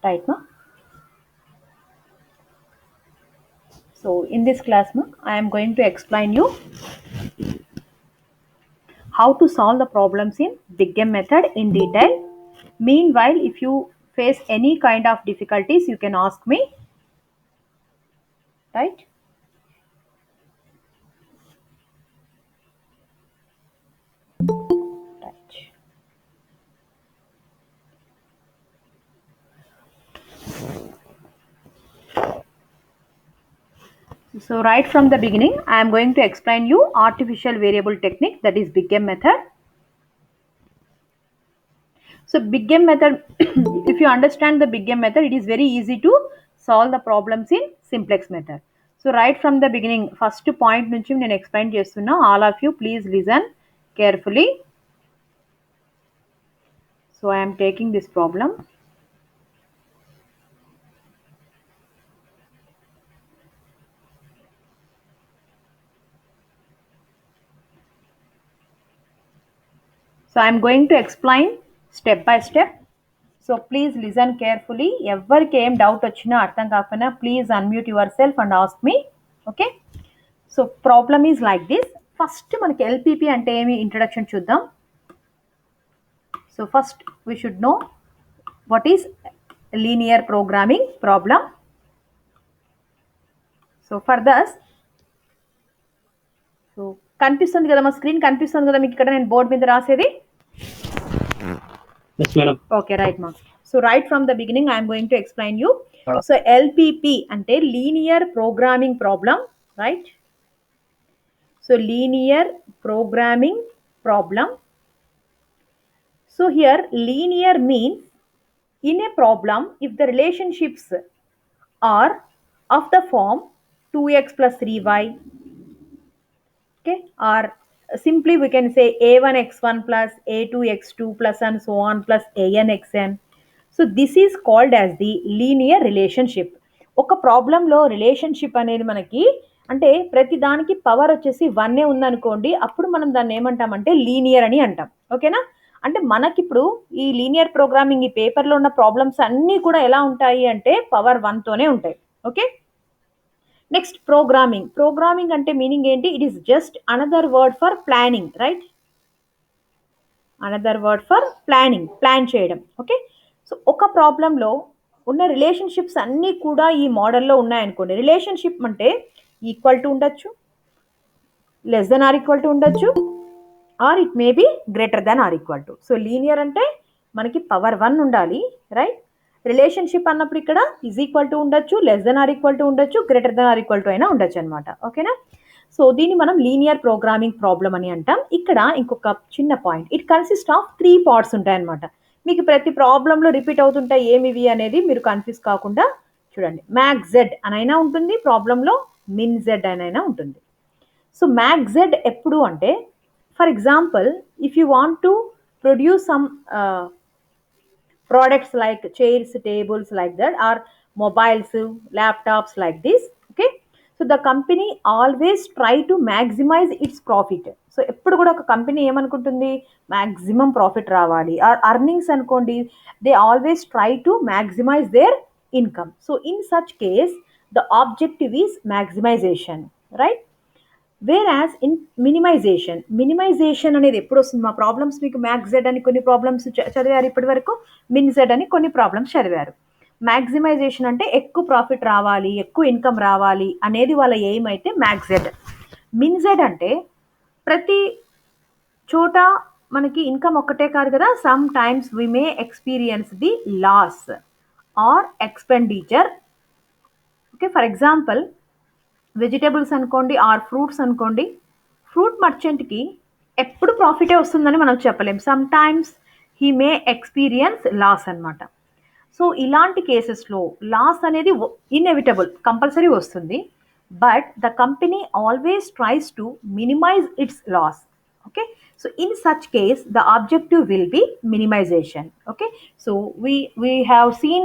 Right, ma? So in this class, ma, I am going to explain you how to solve the problems in Big M method in detail. Meanwhile, if you face any kind of difficulties, you can ask me, right? Right. So right from the beginning, I am going to explain you artificial variable technique, that is Big M method. So Big Game method, if you understand the Big Game method, it is very easy to solve the problems in simplex method. So right from the beginning, first point నుంచి నేను explain చేస్తున్నా. All of you please listen carefully. So I am taking this problem. So I am going to explain step by step. So please listen carefully. ఎవరికి ఏం doubt వచ్చినా అర్థం కాకపోయినా please unmute your self and ask me. Okay. So problem is like this. First మనకి LPP అంటే ఏమి introduction చూద్దాం. So first we should know what is linear programming problem. So for this, so కనిపిస్తుంది కదా, మా స్క్రీన్ కనిపిస్తుంది కదా మీకు ఇక్కడ నేను బోర్డు మీద రాసేది. Yes, madam. Okay, right, ma. So right from the beginning I am going to explain you. So LPP అంటే linear programming problem, right? So linear programming problem. So here linear means in a problem if the relationships are of the form 2x plus 3y, okay, or simply we can say a1 x1 plus a2 x2 plus and so on plus an xn. So this is called as the linear relationship. ఒక ప్రాబ్లంలో relationship అనేది మనకి అంటే ప్రతి దానికి power వచ్చేసి 1 ఉందనుకోండి, అప్పుడు మనం దాన్ని ఏమంటామంటే లీనియర్ అని అంటాం. ఓకేనా? అంటే మనకిప్పుడు ఈ లీనియర్ ప్రోగ్రామింగ్ ఈ పేపర్లో ఉన్న ప్రాబ్లమ్స్ అన్నీ కూడా ఎలా ఉంటాయి అంటే పవర్ 1తోనే ఉంటాయి. ఓకే. నెక్స్ట్ ప్రోగ్రామింగ్ అంటే మీనింగ్ ఏంటి? It is just another word for planning, right? Another word for plan చేయడం. ఓకే. సో ఒక ప్రాబ్లంలో ఉన్న రిలేషన్షిప్స్ అన్నీ కూడా ఈ మోడల్లో ఉన్నాయనుకోండి. రిలేషన్షిప్ అంటే ఈక్వల్ టు ఉండొచ్చు, less than or equal to ఉండొచ్చు, or it may be greater than or equal to. So linear అంటే మనకి పవర్ 1 ఉండాలి, రైట్? రిలేషన్షిప్ అన్నప్పుడు ఇక్కడ ఈజ్ ఈక్వల్ టు ఉండొచ్చు, less than or equal to ఉండొచ్చు, greater than or equal to అయినా ఉండొచ్చు అనమాట. ఓకేనా? సో దీన్ని మనం లీనియర్ ప్రోగ్రామింగ్ ప్రాబ్లం అని అంటాం. ఇక్కడ ఇంకొక చిన్న point, it consist of 3 parts ఉంటాయన్నమాట. మీకు ప్రతి ప్రాబ్లంలో రిపీట్ అవుతుంటాయి ఏమివి అనేది మీరు కన్ఫ్యూజ్ కాకుండా చూడండి. మ్యాక్స్ జెడ్ అనైనా ఉంటుంది ప్రాబ్లంలో, మిన్ జెడ్ అనైనా ఉంటుంది. సో మ్యాక్స్ జెడ్ ఎప్పుడు అంటే, for example if you want to produce some products like chairs, tables like that, or mobiles, laptops like this. Okay. So the company always try to maximize its profit. So ఎప్పుడు కూడా ఒక company ఏమనుకుంటుంది, maximum profit రావాలి. Or earnings అనుకోండి, they always try to maximize their income. So in such case the objective is maximization, right? Whereas in minimization అనేది ఎప్పుడు వస్తుంది? మా ప్రాబ్లమ్స్ మీకు మ్యాక్స్ జెడ్ అని కొన్ని ప్రాబ్లమ్స్ చదివారు ఇప్పటి వరకు, మిన్ జెడ్ అని కొన్ని ప్రాబ్లమ్స్ చదివారు. మ్యాక్సిమైజేషన్ అంటే ఎక్కువ ప్రాఫిట్ రావాలి, ఎక్కువ ఇన్కమ్ రావాలి అనేది వాళ్ళ ఎయిమ్ అయితే మ్యాక్స్ జెడ్. మిన్ జెడ్ అంటే ప్రతి చోట మనకి ఇన్కమ్ ఒక్కటే కాదు కదా, sometimes we may experience the loss or expenditure. Okay. For example vegetables అనుకోండి, ఆర్ ఫ్రూట్స్ అనుకోండి. ఫ్రూట్ మర్చెంట్కి ఎప్పుడు ప్రాఫిటే వస్తుందని మనం చెప్పలేం. Sometimes he may experience loss అనమాట. సో ఇలాంటి కేసెస్లో లాస్ అనేది ఇన్ఎవిటబుల్, కంపల్సరీ వస్తుంది. But the company always tries to minimize its loss. Okay. So in such case the objective will be minimization. Okay. So we have seen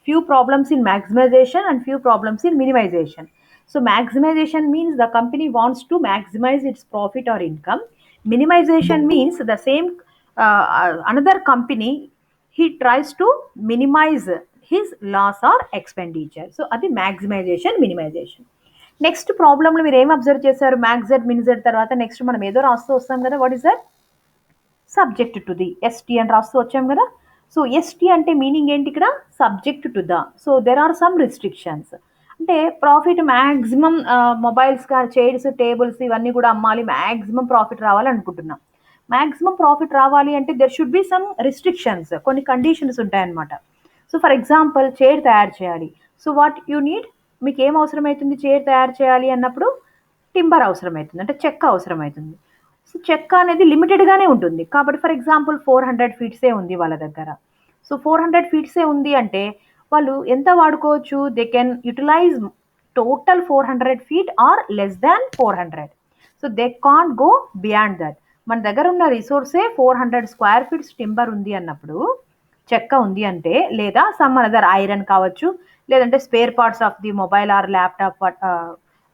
few problems in maximization and few problems in minimization. So maximization means the company wants to maximize its profit or income. Minimization means the same another company, he tries to minimize his loss or expenditure. So అది maximization, minimization. Next ప్రాబ్లంలో మీరు ఏం observe చేశారు? మ్యాక్జెడ్, మిన్జెడ్ తర్వాత next మనం ఏదో రాస్తూ వస్తాం కదా, what is that? Subject to the, ST అని రాస్తూ వచ్చాం కదా. సో ఎస్టీ అంటే మీనింగ్ ఏంటి ఇక్కడ? Subject to the. So there are some restrictions. అంటే ప్రాఫిట్ మ్యాక్సిమం మొబైల్స్ కానీ, చైర్స్, టేబుల్స్ ఇవన్నీ కూడా అమ్మాలి, మ్యాక్సిమం ప్రాఫిట్ రావాలి అనుకుంటున్నాం. మ్యాక్సిమం ప్రాఫిట్ రావాలి అంటే there should be some restrictions, కొన్ని కండిషన్స్ ఉంటాయన్నమాట. సో ఫర్ ఎగ్జాంపుల్ చైర్ తయారు చేయాలి. సో వాట్ యూ నీడ్, మీకు ఏం అవసరం అవుతుంది చైర్ తయారు చేయాలి అన్నప్పుడు? టింబర్ అవసరం అవుతుంది, అంటే చెక్క అవసరం అవుతుంది. సో చెక్క అనేది లిమిటెడ్గానే ఉంటుంది కాబట్టి ఫర్ ఎగ్జాంపుల్ 400 ఫీట్సే ఉంది వాళ్ళ దగ్గర. సో 400 ఫీట్సే ఉంది అంటే వాళ్ళు ఎంత వాడుకోవచ్చు? They can utilize total 400 feet or less than 400. So they can't go beyond that. మన దగ్గర ఉన్న రిసోర్సే 400 స్క్వేర్ ఫీట్స్ టింబర్ ఉంది అన్నప్పుడు, చెక్క ఉంది అంటే, లేదా సమ్ అనదర్ ఐరన్ కావచ్చు, లేదంటే spare parts of the mobile or laptop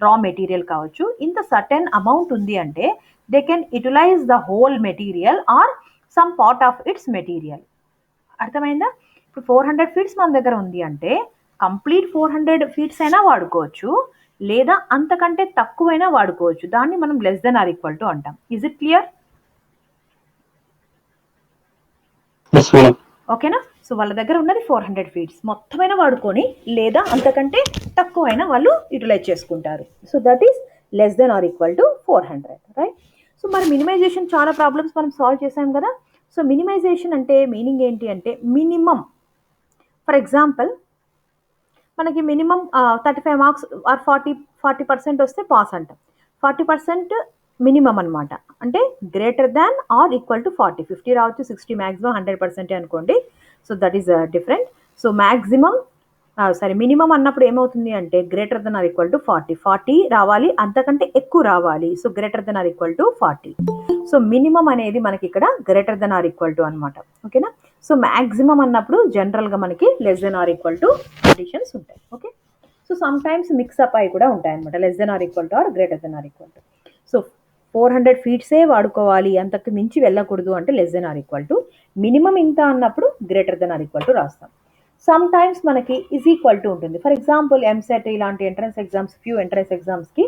raw material కావచ్చు, ఇంత సర్టెన్ అమౌంట్ ఉంది అంటే they can utilize the whole material or some part of its material. అర్థమైందా? ఇప్పుడు 400 ఫీట్స్ మన దగ్గర ఉంది అంటే కంప్లీట్ 400 ఫీట్స్ అయినా వాడుకోవచ్చు, లేదా అంతకంటే తక్కువైనా వాడుకోవచ్చు. దాన్ని మనం less than or equal to అంటాం. Is it clear? ఓకేనా? సో వాళ్ళ దగ్గర ఉన్నది 400 ఫీట్స్, మొత్తమైనా వాడుకొని లేదా అంతకంటే తక్కువైనా వాళ్ళు యూటిలైజ్ చేసుకుంటారు. So that is less than or equal to 400, right? So మరి మినిమైజేషన్ చాలా ప్రాబ్లమ్స్ మనం సాల్వ్ చేసాం కదా. సో మినిమైజేషన్ అంటే మీనింగ్ ఏంటి అంటే మినిమం. ఫర్ ఎగ్జాంపుల్ మనకి మినిమం 35 మార్క్స్ ఆర్ 40% వస్తే పాస్ అంటాం. 40% మినిమం అనమాట, అంటే greater than or equal to 40. 50 రావచ్చు, 60 మ్యాక్సిమం, 100% అనుకోండి. So that is different. So maximum minimum అన్నప్పుడు ఏమవుతుంది అంటే greater than or equal to 40 రావాలి, అంతకంటే ఎక్కువ రావాలి. So greater than or equal to 40. So minimum అనేది మనకి ఇక్కడ greater than or equal to అనమాట. ఓకేనా? సో మ్యాక్సిమం అన్నప్పుడు జనరల్గా మనకి less than or equal to conditions ఉంటాయి. Okay? So sometimes mix up అయి కూడా ఉంటాయి అనమాట, less than or equal to or greater than or equal to. So 400 ఫీట్సే వాడుకోవాలి, అంతకు మించి వెళ్ళకూడదు అంటే less than or equal to. Minimum ఇంత అన్నప్పుడు greater than or equal to రాస్తాం. సమ్ టైమ్స్ మనకి ఈజ్ ఈక్వల్ టు ఉంటుంది. ఫర్ ఎగ్జాంపుల్ ఎంసెట్ ఇలాంటి ఎంట్రన్స్ ఎగ్జామ్స్, ఫ్యూ ఎంట్రన్స్ ఎగ్జామ్స్కి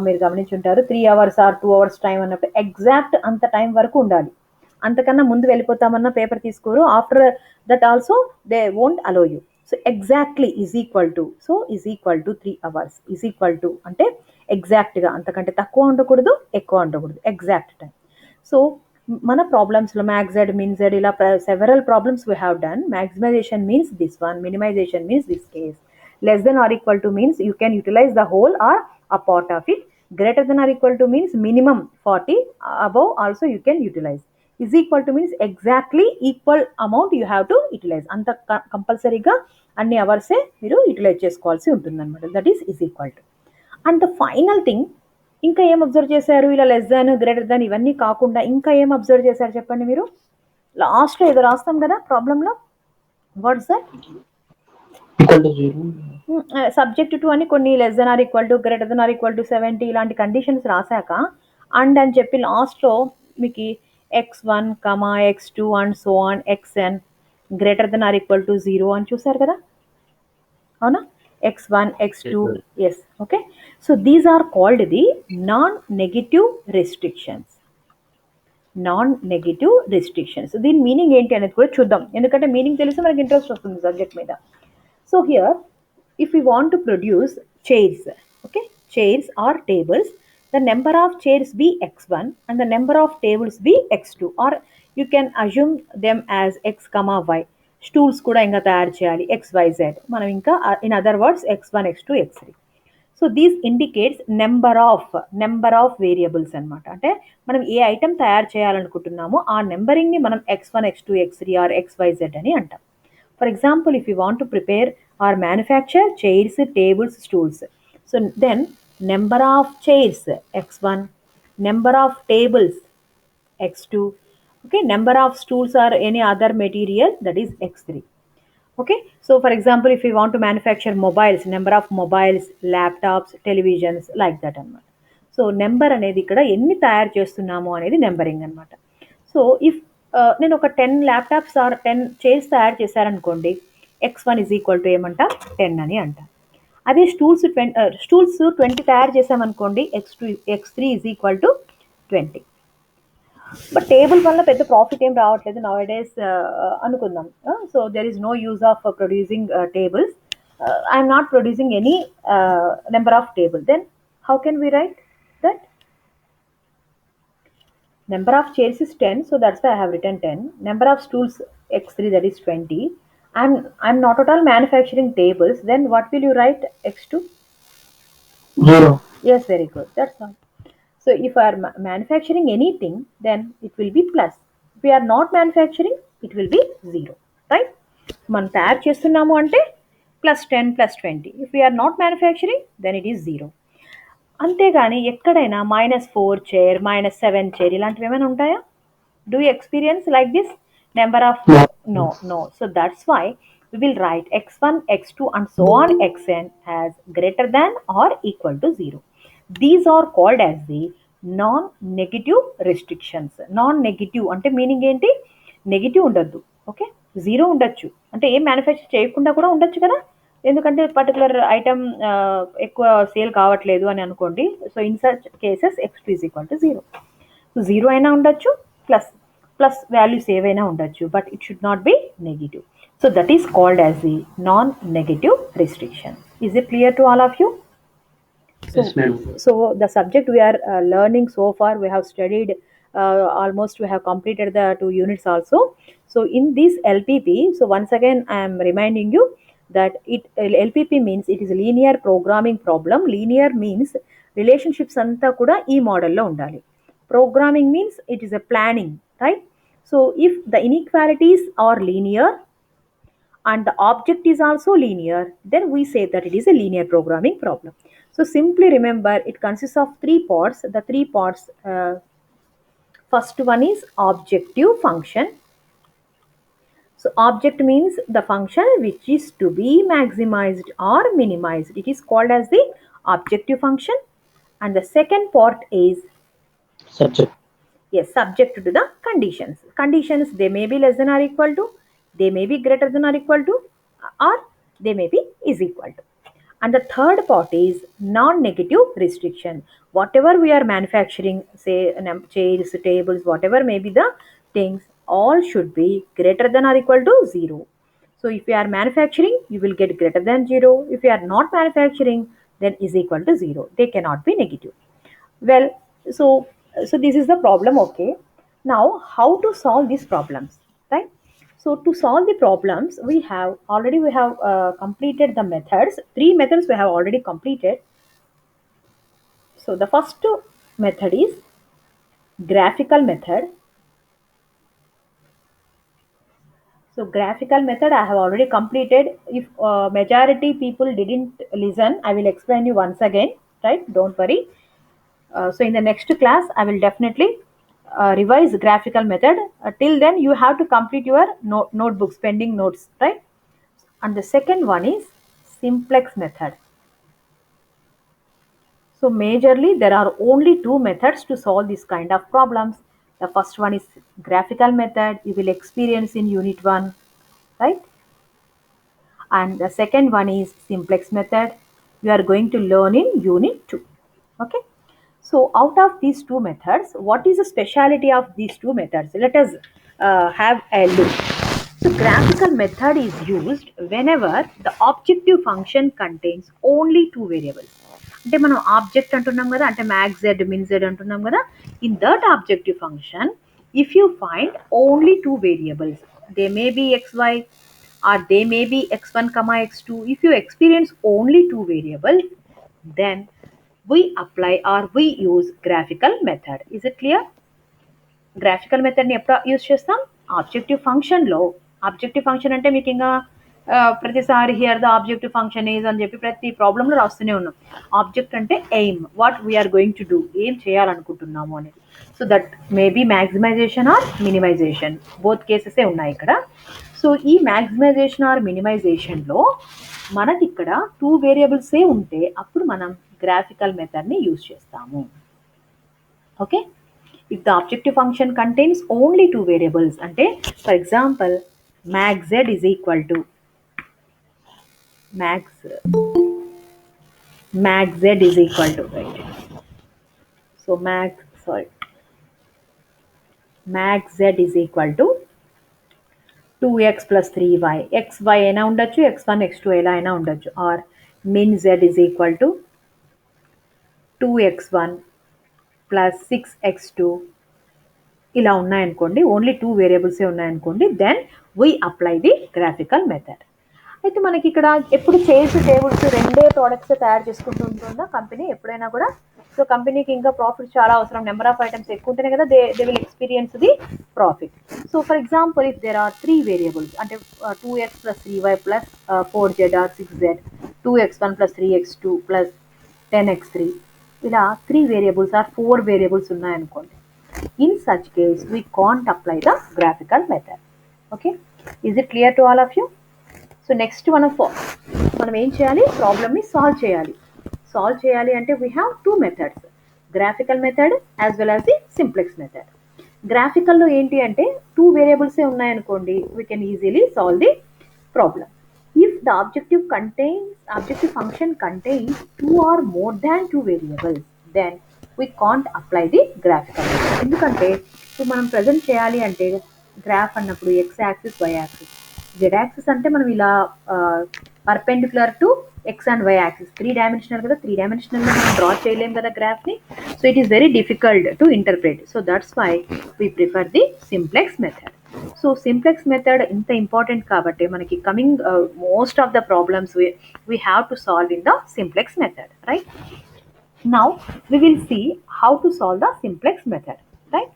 మీరు గమనించుంటారు 3 అవర్స్ ఆర్ 2 అవర్స్ టైం అన్నప్పుడు ఎగ్జాక్ట్ అంత టైం వరకు ఉండాలి. అంతకన్నా ముందు వెళ్ళిపోతామన్నా పేపర్ తీసుకోరు. After that also they won't allow you. So exactly is equal to. So is equal to 3 hours is equal to అంటే ఎగ్జాక్ట్గా, అంతకంటే తక్కువ ఉండకూడదు, ఎక్కువ ఉండకూడదు, ఎగ్జాక్ట్ టైం. సో మన ప్రాబ్లమ్స్లో మ్యాక్జెడ్, మిన్జెడ్ ఇలా several problems we have done. Maximisation means this one, minimisation means this case. Less than or equal to means you can utilize the whole or a part of it. Greater than or equal to means minimum 40, above also you can utilize. Is equal to means exactly equal amount you have to utilize. అంత కంపల్సరీగా అన్ని అవర్సే మీరు utilise చేసుకోవాల్సి ఉంటుంది అనమాట. That is equal to. And the final thing, ఇంకా ఏం observe చేశారు? ఇలా లెస్ దాన్, గ్రేటర్ దాన్ ఇవన్నీ కాకుండా ఇంకా ఏం అబ్జర్వ్ చేశారు చెప్పండి మీరు? లాస్ట్లో ఏదో రాస్తాం కదా ప్రాబ్లంలో, వాట్స్ దట్? సబ్జెక్ట్ టు అని కొన్ని less than or equal to, greater than or equal to 70 ఇలాంటి కండిషన్స్ రాశాక అండ్ అని చెప్పి లాస్ట్లో మీకు x1, x2 and so on xn greater than or equal to 0 అని చూసారు కదా, అవునా? x1, x2, yes. Okay? So these are called the non negative restrictions. Non negative restrictions. దీని మీనింగ్ ఏంటి అనేది కూడా చూద్దాం, ఎందుకంటే మీనింగ్ తెలిసి మనకి ఇంట్రెస్ట్ వస్తుంది సబ్జెక్ట్ మీద. So here, if we want to produce chairs, okay, chairs or tables, the number of chairs be x1 and the number of tables be x2, or you can assume them as x comma y. Stools kuda inga tayar cheyali xyz, manam inka in other words x1, x2, x3. So these indicates number of variables anamata. Ante manam A item తయారు చేయాలనుకుంటున్నామో ఆ నెంబరింగ్ని మనం x1, x2, x3 or xyz అని అంటాం. For example, if you want to prepare or manufacture chairs, tables, stools, so then number of chairs x1, number of tables x2, okay, number of stools or any other material, that is x3. Okay, so for example, if you want to manufacture mobiles, number of mobiles, laptops, televisions, like that anamata. So number అనేది ఇక్కడ ఎన్ని తయారు చేస్తున్నామో అనేది numbering అనమాట. So if నేను ఒక 10 laptops are 10 chairs తయారు చేశారనుకోండి, x1 ఈజ్ ఈక్వల్ టు ఏమంట 10 అని అంట. అదే స్టూల్స్ 20 తయారు చేసామనుకోండి, x3 is equal to 20. But table వల్ల పెద్ద ప్రాఫిట్ ఏం రావట్లేదు నవ్ డేస్ అనుకుందాం. So there is no use of producing tables. I'm not producing any number of table. Then how can we write that? Number of chairs is 10, so that's why I have written 10. Number of stools x3, that is 20. I'm not at all manufacturing tables. Then what will you write x2? 0. Yes, very good. That's all. So if I are manufacturing anything, then it will be plus. If we are not manufacturing, it will be 0. Right? మనం తయారు చేస్తున్నాము అంటే +10 +20. If we are not manufacturing, then it is 0. అంతేగాని ఎక్కడైనా -4 chair, -7 chair ఇలాంటివి ఏమైనా ఉంటాయా? Do you experience like this? Number of no. So that's why we will write x1, x2 and so on xn as greater than or equal to 0. These are called as the non-negative restrictions. Non-negative అంటే meaning ఏంటి? Negative ఉండద్దు. Okay, 0 ఉండొచ్చు అంటే ఏం manufacture చేయకుండా కూడా ఉండొచ్చు కదా. ఎందుకంటే పర్టికులర్ ఐటమ్ ఎక్కువ సేల్ కావట్లేదు అని అనుకోండి. So in such cases x2 is equal to 0. 0 అయినా ఉండొచ్చు, ప్లస్ వాల్యూస్ ఏవైనా ఉండొచ్చు, but it should not be negative. So that is called as the non negative restriction. Is it clear to all of you? Yes, ma'am. So the subject we are learning so far, we have studied almost, we have completed the 2 units also. So in this LPP, so once again I am reminding you that LPP means it is a linear programming problem. Linear means relationships anta kuda ee model lo undali. Programming means it is a planning, right? So if the inequalities are linear and the object is also linear, then we say that it is a linear programming problem. So simply remember, it consists of 3 parts. The 3 parts, first one is objective function. So object means the function which is to be maximized or minimized. It is called as the objective function. And the second part is Subject. yes, subject to the conditions. Conditions, they may be less than or equal to, they may be greater than or equal to, or they may be is equal to. And the third part is non-negative restriction. Whatever we are manufacturing, say chairs, tables, whatever may be the things, all should be greater than or equal to 0. So if you are manufacturing, you will get greater than 0. If you are not manufacturing, then is equal to 0. They cannot be negative. Well, so this is the problem. Okay, now how to solve these problems, right? So to solve the problems, we have completed the methods. 3 methods we have already completed. So the first method is graphical method. So graphical method I have already completed. If majority people didn't listen, I will explain you once again, right? Don't worry. So in the next class, I will definitely revise graphical method. Till then, you have to complete your notebooks, pending notes, right? And the second one is simplex method. So majorly, there are only 2 methods to solve this kind of problems. The first one is graphical method. You will experience in unit 1, right? And the second one is simplex method. You are going to learn in unit 2. Okay. So out of these 2 methods, what is the speciality of these 2 methods? Let us have a look. So graphical method is used whenever the objective function contains only 2 variables. అంటే మనం object అంటున్నాం కదా, అంటే max Z మిన్ Z అంటున్నాం కదా. In that objective function, if you find only 2 variables, they may be xy or they may be x1 comma x2. If you experience only 2 variables, then we apply or we use graphical method. Is it clear? Graphical మెథడ్ని ఎప్పుడు use చేస్తాం? Objective ఫంక్షన్లో. Objective function అంటే మీకు ఇంకా ప్రతిసారి here the objective function is అని చెప్పి ప్రతి ప్రాబ్లంలో రాస్తూనే ఉన్నాం. ఆబ్జెక్ట్ అంటే aim, what we are going to do, ఏం చేయాలనుకుంటున్నాము అనేది. So that may be maximisation or minimisation, both కేసెసే ఉన్నాయి ఇక్కడ. సో ఈ మ్యాక్సిమైజేషన్ ఆర్ మినిమైజేషన్లో మనకి ఇక్కడ 2 వేరియబుల్సే ఉంటే అప్పుడు మనం గ్రాఫికల్ మెథడ్ని యూజ్ చేస్తాము. Okay, if the objective function contains only 2 variables, ante for example max z is equal to max z is equal to, right? So max z is equal to 2x plus 3y. xy అయినా ఉండొచ్చు, x1 x2 ఎలా అయినా ఉండొచ్చు. Or min z is equal to 2x1 plus 6x2 ఇలా ఉన్నాయనుకోండి, only 2 వేరియబుల్సే ఉన్నాయనుకోండి, then we apply the graphical method. అయితే మనకి ఇక్కడ ఎప్పుడు చైర్స్ టేబుల్స్ రెండే ప్రోడక్ట్స్ తయారు చేసుకుంటూ ఉంటుందా కంపెనీ ఎప్పుడైనా కూడా? సో కంపెనీకి ఇంకా ప్రాఫిట్ చాలా అవసరం, నెంబర్ ఆఫ్ ఐటమ్స్ ఎక్కువ ఉంటేనే కదా they will experience the profit. So for example if there are 3 variables, అంటే 2x plus 3y plus 4z or 6z, 2x1 plus 3x2 plus 10x3, ఇలా 3 వేరియబుల్స్ ఆర్ 4 వేరియబుల్స్ ఉన్నాయనుకోండి. In such case, we can't apply the graphical method. Okay, is it clear to all of you? So next మనం ఏం చేయాలి, ప్రాబ్లమ్ని solve చేయాలి అంటే we have 2 methods, graphical method as well as the simplex method. గ్రాఫికల్లో ఏంటి అంటే 2 వేరియబుల్సే ఉన్నాయనుకోండి, we can easily solve the problem. If the objective function contains 2 or more than 2 variables, then we can't apply the graphical method. ఎందుకంటే ఇప్పుడు మనం present చేయాలి అంటే graph అన్నప్పుడు x axis y axis, z axis అంటే మనం ఇలా perpendicular to x and y axis, 3 dimensional కదా, 3 డైమెన్షనల్లో మనం డ్రా చేయలేం కదా గ్రాఫ్ని. So it is very difficult to interpret. So that's why we prefer the simplex method. So simplex method ఇంత ఇంపార్టెంట్ కాబట్టి మనకి coming most of the problems we have to solve in the simplex method, right? Now we will see how to solve the simplex method, right?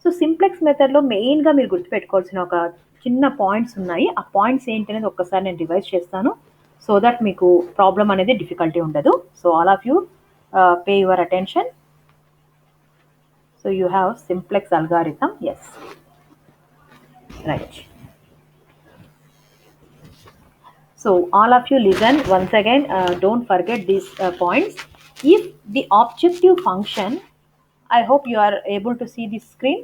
So simplex మెథడ్లో మెయిన్గా మీరు గుర్తుపెట్టుకోవాల్సిన ఒక చిన్న points ఉన్నాయి. ఆ పాయింట్స్ ఏంటి అనేది ఒక్కసారి నేను రివైజ్ చేస్తాను, సో దట్ మీకు ప్రాబ్లం అనేది డిఫికల్టీ ఉండదు. So all of you pay your attention. So you have simplex algorithm, yes, right. So all of you listen once again, don't forget these points. If the objective function, I hope you are able to see this screen.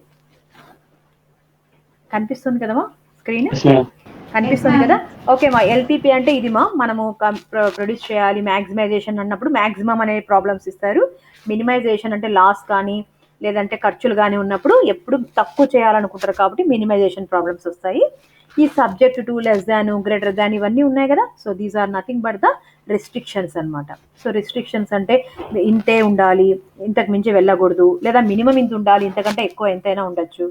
కనిపిస్తుంది కదమ్మా screen? కనిపిస్తుంది కదా? Okay మా LPP అంటే ఇది మనము produce చేయాలి. Maximisation అన్నప్పుడు మ్యాక్సిమం అనే ప్రాబ్లమ్స్ ఇస్తారు. మినిమైజేషన్ అంటే లాస్ కానీ లేదంటే ఖర్చులు కానీ ఉన్నప్పుడు ఎప్పుడు తక్కువ చేయాలనుకుంటారు కాబట్టి మినిమైజేషన్ ప్రాబ్లమ్స్ వస్తాయి. ఈ subject to less than, greater than ఇవన్నీ ఉన్నాయి కదా. So these are nothing but the restrictions అనమాట. సో రెస్ట్రిక్షన్స్ అంటే ఇంతే ఉండాలి, ఇంతకు మించి వెళ్ళకూడదు, లేదా మినిమం ఇంత ఉండాలి, ఇంతకంటే ఎక్కువ ఎంతైనా ఉండొచ్చు.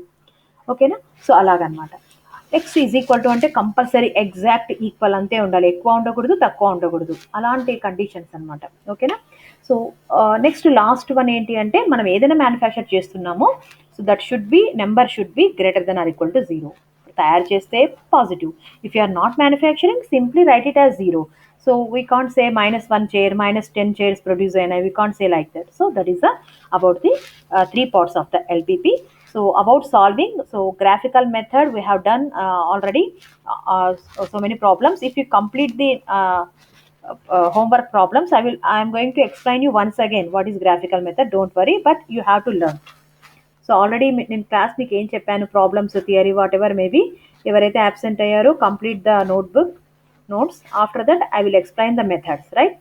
ఓకేనా? సో అలాగనమాట. ఎక్స్ ఈజ్ ఈక్వల్ టు అంటే కంపల్సరీ ఎగ్జాక్ట్ ఈక్వల్ అంతే ఉండాలి, ఎక్కువ ఉండకూడదు, తక్కువ ఉండకూడదు, అలాంటి కండిషన్స్ అనమాట. ఓకేనా? సో నెక్స్ట్ లాస్ట్ వన్ ఏంటి అంటే మనం ఏదైనా మ్యానుఫ్యాక్చర్ చేస్తున్నామో so that should be number should be greater than or equal to 0. తయారు చేస్తే positive. If you are not manufacturing simply write it as 0. So we can't say -1 chair, -10 chairs produce అయినాయి, we can't say like that. So that is about the 3 parts of the LPP. So about solving, so graphical method we have done already so many problems. If you complete the homework problems, I am going to explain you once again what is graphical method. Don't worry, but you have to learn. So already నేను class మీకు ఏం చెప్పాను, problems, theory, whatever maybe, ఎవరైతే absent అయ్యారో complete the notes. After that I will explain the methods, right?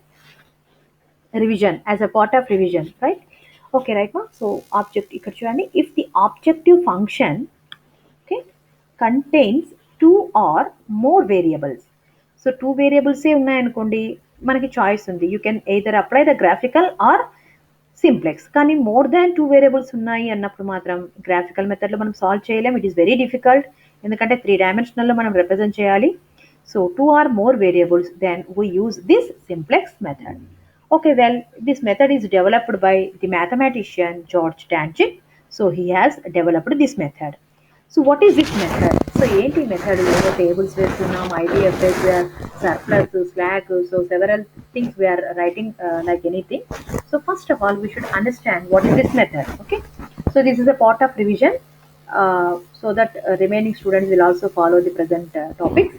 Revision, as a part of revision, right? Okay right మా. So object ఇక్కడ చూడండి. If the objective function okay contains 2 or more variables, so 2 వేరియబుల్సే ఉన్నాయనుకోండి, మనకి choice ఉంది. You can either apply the graphical or simplex. కానీ more than 2 variables ఉన్నాయి అన్నప్పుడు మాత్రం గ్రాఫికల్ మెథడ్లో మనం సాల్వ్ చేయలేం. ఇట్ ఈస్ వెరీ డిఫికల్ట్, ఎందుకంటే 3 డైమెన్షనల్లో మనం రిప్రజెంట్ చేయాలి. So 2 or more variables, then we use this simplex method. Okay, well, this method is developed by the mathematician George Tanchik. So he has developed this method. So what is this method? So ఏంటి method? ఏదో tables వేస్తున్నాం, IDFS, surplus, slack, so several things we are writing like anything. So first of all we should understand what is this method. Okay, so this is a part of revision so that remaining students will also follow the present topics.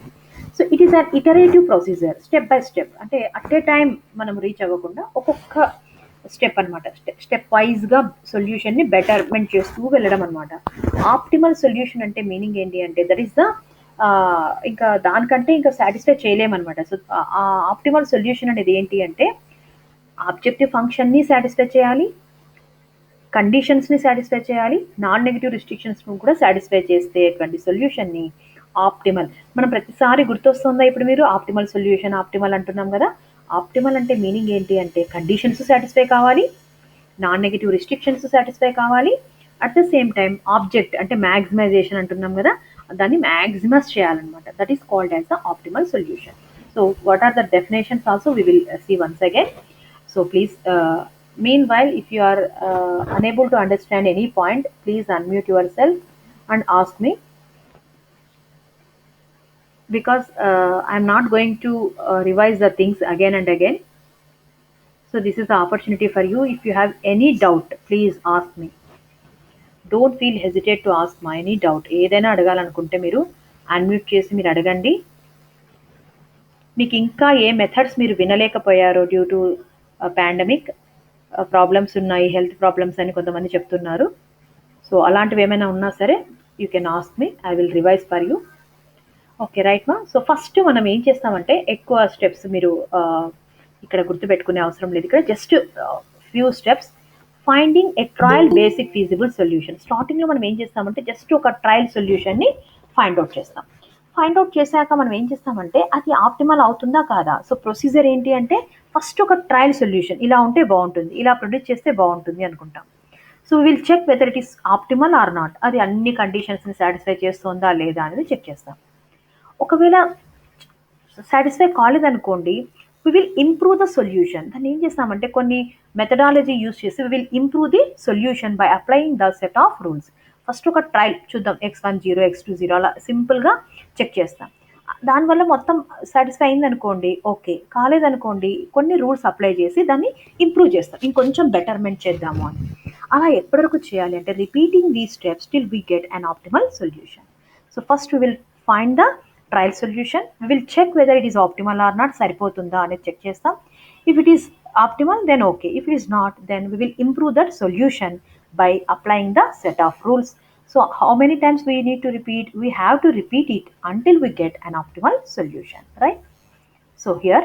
So it is an iterative procedure, step by step. అంటే at a time మనం reach అవ్వకుండా ఒక్కొక్క step అనమాట, step వైజ్గా సొల్యూషన్ని betterment చేస్తూ వెళ్ళడం అనమాట. Optimal solution అంటే మీనింగ్ ఏంటి అంటే దట్ ఈస్ ద ఇంకా దానికంటే ఇంకా సాటిస్ఫై చేయలేమనమాట. సో, ఆ ఆప్టిమల్ సొల్యూషన్ అనేది ఏంటి అంటే, ఆబ్జెక్టివ్ ఫంక్షన్‌ని సాటిస్ఫై చేయాలి, కండిషన్స్‌ని సాటిస్ఫై చేయాలి, నాన్ నెగెటివ్ రిస్ట్రిక్షన్స్‌ని కూడా సాటిస్ఫై చేసేటువంటి సొల్యూషన్‌ని ఆప్టిమల్. మనం ప్రతిసారి గుర్తొస్తుందా ఇప్పుడు మీరు ఆప్టిమల్ సొల్యూషన్, ఆప్టిమల్ అంటున్నాం గదా! ఆప్టిమల్ అంటే మీనింగ్ ఏంటి అంటే కండిషన్స్ సాటిస్ఫై కావాలి, నాన్ నెగెటివ్ రిస్ట్రిక్షన్స్ సాటిస్ఫై కావాలి, at the same time object అంటే మ్యాక్సిమైజేషన్ అంటున్నాం కదా, దాన్ని మ్యాక్సిమస్ చేయాలన్నమాట. That is called as the optimal solution. So what are the definitions also we will see once again. So please meanwhile if you are unable to understand any point, please unmute yourself and ask me, because I'm not going to revise the things again and again. So this is the opportunity for you. If you have any doubt, please ask me. Don't feel hesitate to ask my any doubt. ఏదైనా అడగాలనుకుంటే మీరు unmute చేసి మీరు అడగండి. మీకు ఇంకా ఏ methods మీరు వినలేకపోయారో due to pandemic problems ఉన్నాయి, health problems అని కొంతమంది చెప్తున్నారు. సో అలాంటివి ఏమైనా ఉన్నా సరే you can ask me, I will revise for you. Okay right మా. సో ఫస్ట్ మనం ఏం చేస్తామంటే ఎక్కువ స్టెప్స్ మీరు ఇక్కడ గుర్తుపెట్టుకునే అవసరం లేదు. ఇక్కడ జస్ట్ ఫ్యూ స్టెప్స్. ఫైండింగ్ ఏ ట్రయల్ బేసిక్ ఫీజిబుల్ సొల్యూషన్. స్టార్టింగ్లో మనం ఏం చేస్తామంటే జస్ట్ ఒక ట్రయల్ సొల్యూషన్ని ఫైండ్ అవుట్ చేస్తాం. ఫైండ్ అవుట్ చేశాక మనం ఏం చేస్తామంటే అది ఆప్టిమల్ అవుతుందా కాదా. సో ప్రొసీజర్ ఏంటి అంటే ఫస్ట్ ఒక ట్రయల్ సొల్యూషన్ ఇలా ఉంటే బాగుంటుంది, ఇలా ప్రొడ్యూస్ చేస్తే బాగుంటుంది అనుకుంటాం. So will check whether it is optimal or not. అది అన్ని కండిషన్స్ని సాటిస్ఫై చేస్తుందా లేదా అనేది చెక్ చేస్తాం. ఒకవేళ సాటిస్ఫై కాలేదనుకోండి, we will improve the solution. దాన్ని ఏం చేస్తామంటే కొన్ని మెథడాలజీ యూస్ చేసి we will improve the solution by applying the set of rules. First ఒక ట్రయల్ చూద్దాం, x10 x20 అలా సింపుల్గా చెక్ చేస్తాం. దానివల్ల మొత్తం సాటిస్ఫై అయిందనుకోండి ఓకే, కాలేదనుకోండి కొన్ని రూల్స్ అప్లై చేసి దాన్ని ఇంప్రూవ్ చేస్తాం, ఇంకొంచెం బెటర్మెంట్ చేద్దాము అని. అలా ఎప్పటివరకు చేయాలి అంటే repeating the steps till we get an optimal solution. So first we will find the trial solution, we will check whether it is optimal or not, సరిపోతుందా అనేది చెక్ చేస్తాం. If it is optimal then okay, if it is not then we will improve that solution by applying the set of rules. So how many times we need to repeat? We have to repeat it until we get an optimal solution, right? So here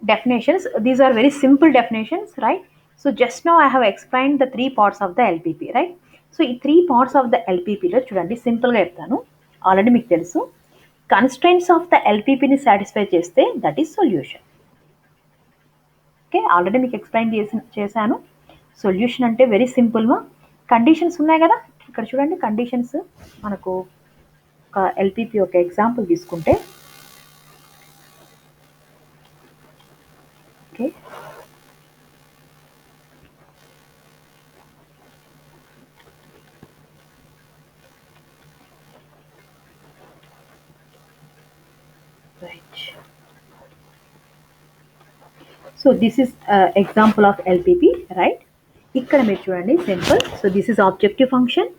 definitions, these are very simple definitions, right? So just now I have explained the three parts of the LPP, right? So ఈ three parts of the ఎల్పిపిలో చూడండి సింపుల్గా చెప్తాను, already మీకు తెలుసు. Constraints of the ఎల్పిపిని satisfy చేస్తే that is solution. Okay, already మీకు explain చేశాను. సొల్యూషన్ అంటే వెరీ సింపుల్గా కండిషన్స్ ఉన్నాయి కదా, ఇక్కడ చూడండి కండిషన్స్. మనకు ఒక ఎల్పిపి ఒక ఎగ్జాంపుల్ తీసుకుంటే okay, right. So this is example of LPP, right. ఇక్కడ మీరు చూడండి simple. So this is objective function.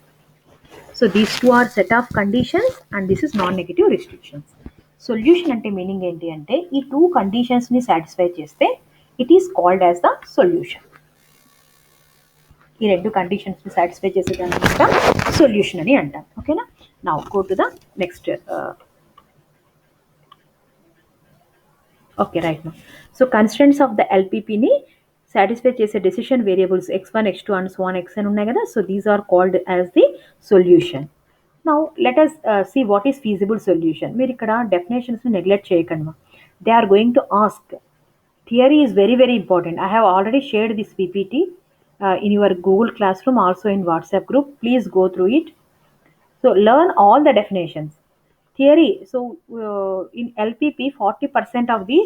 So these two are set of conditions and this is non negative restrictions. Solution అంటే meaning ఏంటి అంటే ఈ టూ కండిషన్స్ని సాటిస్ఫై చేస్తే it is called as the solution. ఈ రెండు కండిషన్స్ని సాటిస్ఫై చేసేదాన్ని అంటాం సొల్యూషన్ అని అంటాం. ఓకేనా. Now go to the next. Okay right. So constraints of the ఎల్పిపిని సాటిస్ఫై చేసే decision variables x1 x2 and so on xn ఉన్నాయి కదా. So these are called as the solution. Now let us see what is feasible solution. మీరు ఇక్కడ డెఫినేషన్స్ని neglect చేయకండి. They are going to ask. Theory is very very important. I have already shared this PPT in your Google Classroom, also in WhatsApp group. Please go through it. So learn all the definitions. Theory. So in LPP, 40% of the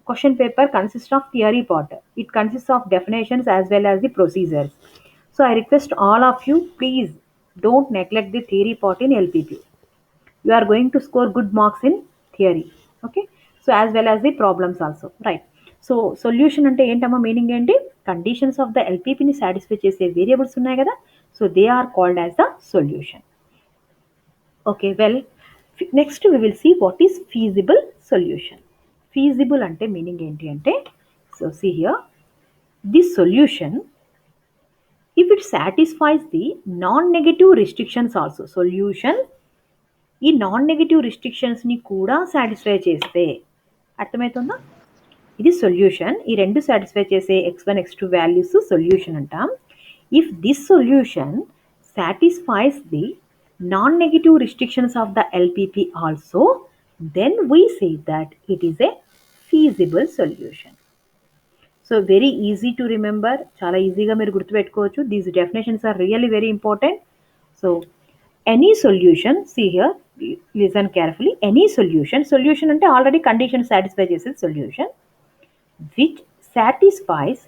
question paper consists of theory part. It consists of definitions as well as the procedures. So I request all of you, please don't neglect the theory part in LPP. You are going to score good marks in theory. Okay. So as well as the problems also, right? So solution అంటే ఏంటమ్మా meaning ఏంటి? Conditions of the ఎల్పిపిని satisfy చేసే variables ఉన్నాయి కదా, so they are called as the solution. Okay well, next we will see what is feasible solution. Feasible అంటే meaning ఏంటి అంటే, so see here, this solution if it satisfies the non-negative restrictions also. Solution ఈ non negative రిస్ట్రిక్షన్స్ని కూడా satisfy చేస్తే, అర్థమవుతుందా? ఇది solution. ఈ రెండు సాటిస్ఫై చేసే x1 x2 వాల్యూస్ సొల్యూషన్ అంటాం. If this solution satisfies the non negative restrictions of the ఎల్పిపి also, then we say that it is a feasible solution. So very easy to remember, చాలా ఈజీగా మీరు గుర్తుపెట్టుకోవచ్చు. These definitions are really very important. So any solution, see here, listen carefully, any solution అంటే already condition satisfy చేసేది solution, which satisfies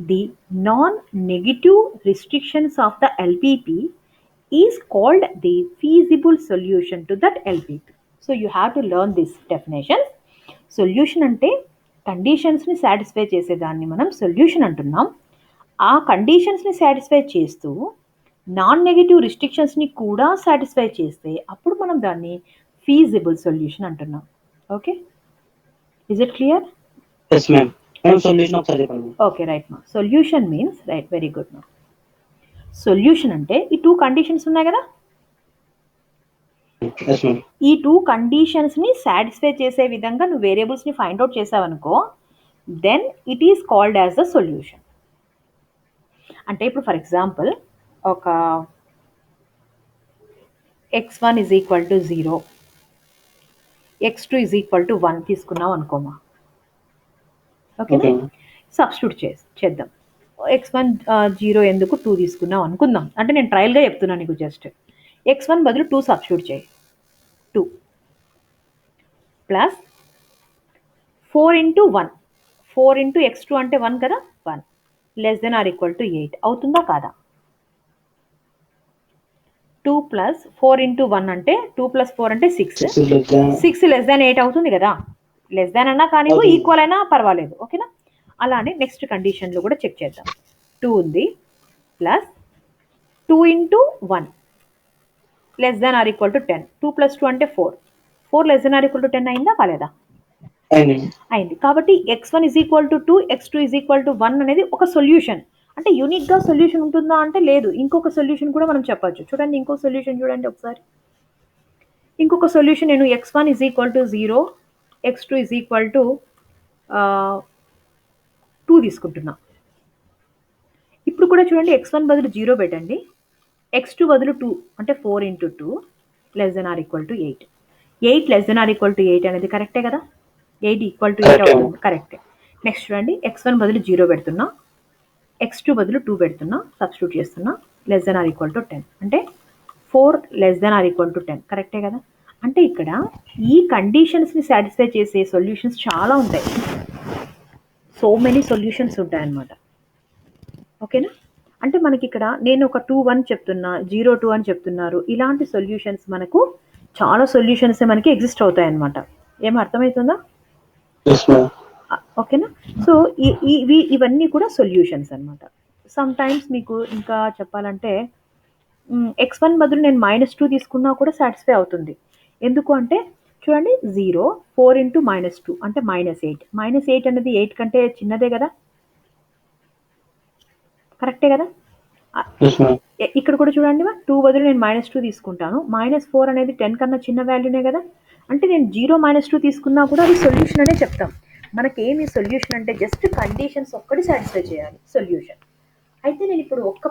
the non-negative restrictions of the LPP is called the feasible solution to that LPP. So you have to learn this definition. Solution అంటే కండిషన్స్ని satisfy చేసేదాన్ని మనం solution అంటున్నాం. ఆ కండిషన్స్ని satisfy చేస్తూ non negative రిస్ట్రిక్షన్స్ని కూడా satisfy చేస్తే అప్పుడు మనం దాన్ని ఫీజిబుల్ సొల్యూషన్ అంటున్నాం. Okay, is it clear? Yes, ma'am. Solution ఒకసారి చెప్పండి. ఓకే, రైట్ మా. Solution means, right, very good మా. సొల్యూషన్ అంటే ఈ టూ కండిషన్స్ ఉన్నాయి కదా, Yes, ma'am. ఈ టూ కండిషన్స్ని సాటిస్ఫై చేసే విధంగా నువ్వు వేరియబుల్స్ని ఫైండ్ అవుట్ చేసావనుకో, then it is called as the solution. అంటే ఇప్పుడు ఫర్ ఎగ్జాంపుల్ ఒక x1 is equal to 0, x2 is equal to 1 తీసుకున్నాం అనుకోమా. ఓకేనా? Okay. సబ్స్టిట్యూట్ చేద్దాం. x1 0 ఎందుకు 2 తీసుకున్నాం అనుకుందాం. అంటే నేను ట్రయల్గా చెప్తున్నాను నీకు, జస్ట్ x1 బదులు 2 సబ్స్టిట్యూట్ చేయి. 2 ప్లస్ 4 ఇంటూ 1, 4 ఇంటూ x2 అంటే 1 కదా, 1 less than or equal to 8 అవుతుందా కాదా? 2 ప్లస్ 4 ఇంటూ 1 అంటే 2 ప్లస్ 4 అంటే 6, 6 లెస్ దాన్ 8 అవుతుంది కదా. లెస్ దాన్ అన్నా కానీ ఈక్వల్ అయినా పర్వాలేదు. ఓకేనా? అలానే నెక్స్ట్ కండిషన్లో కూడా చెక్ చేద్దాం. 2 ఉంది plus 2 into 1 less than or equal to 10, 2 plus 2 అంటే 4, 4 less than or equal to 10 అయిందా కాలేదా? అయింది. కాబట్టి x1 is equal to 2, x2 is equal to 1 అనేది ఒక సొల్యూషన్. అంటే యూనిక్గా సొల్యూషన్ ఉంటుందా అంటే లేదు, ఇంకొక సొల్యూషన్ కూడా మనం చెప్పచ్చు. చూడండి, ఇంకో సొల్యూషన్ చూడండి ఒకసారి. ఇంకొక సొల్యూషన్ నేను x1 is equal to 0, x2 is equal to 2 తీసుకుంటున్నా. ఇప్పుడు కూడా చూడండి, x1 బదులు 0 పెట్టండి, x2 బదులు 2 అంటే 4 into 2 less than or equal to 8. 8 less than or equal to 8 అనేది కరెక్టే కదా? 8 ఈక్వల్ టు 8 అవుతుంది, కరెక్టే. నెక్స్ట్ చూడండి, x1 బదులు 0 పెడుతున్నా, x2 బదులు 2 పెడుతున్నా, సబ్స్టిట్యూట్ చేస్తున్నా, less than or equal to 10 అంటే 4 less than or equal to 10, కరెక్టే కదా? అంటే ఇక్కడ ఈ కండిషన్స్ని సాటిస్ఫై చేసే సొల్యూషన్స్ చాలా ఉంటాయి. సో మెనీ సొల్యూషన్స్ ఉంటాయన్నమాట. ఓకేనా? అంటే మనకి ఇక్కడ నేను ఒక 2 1 చెప్తున్నా, 0 2 అని చెప్తున్నారు. ఇలాంటి సొల్యూషన్స్ మనకు చాలా సొల్యూషన్స్ మనకి ఎగ్జిస్ట్ అవుతాయి అన్నమాట. ఏం అర్థమవుతుందా? ఓకేనా? సో ఇవన్నీ కూడా సొల్యూషన్స్ అనమాట. సమ్ టైమ్స్ మీకు ఇంకా చెప్పాలంటే x1 బదులు నేను -2 తీసుకున్నా కూడా సాటిస్ఫై అవుతుంది. ఎందుకు అంటే చూడండి, 0 4 ఇంటూ -2 అంటే -8. -8 అనేది 8 కంటే చిన్నదే కదా, కరెక్టే కదా? ఇక్కడ కూడా చూడండి, 2 బదులు నేను -2 తీసుకుంటాను, -4 అనేది 10 కన్నా చిన్న వాల్యూనే కదా. అంటే నేను 0 -2 తీసుకున్నా కూడా అది సొల్యూషన్ అనే చెప్తాం. మనకేమి సొల్యూషన్ అంటే జస్ట్ కండిషన్స్ ఒక్కటి సాటిస్ఫై చేయాలి, సొల్యూషన్. అయితే నేను ఇప్పుడు ఒక్క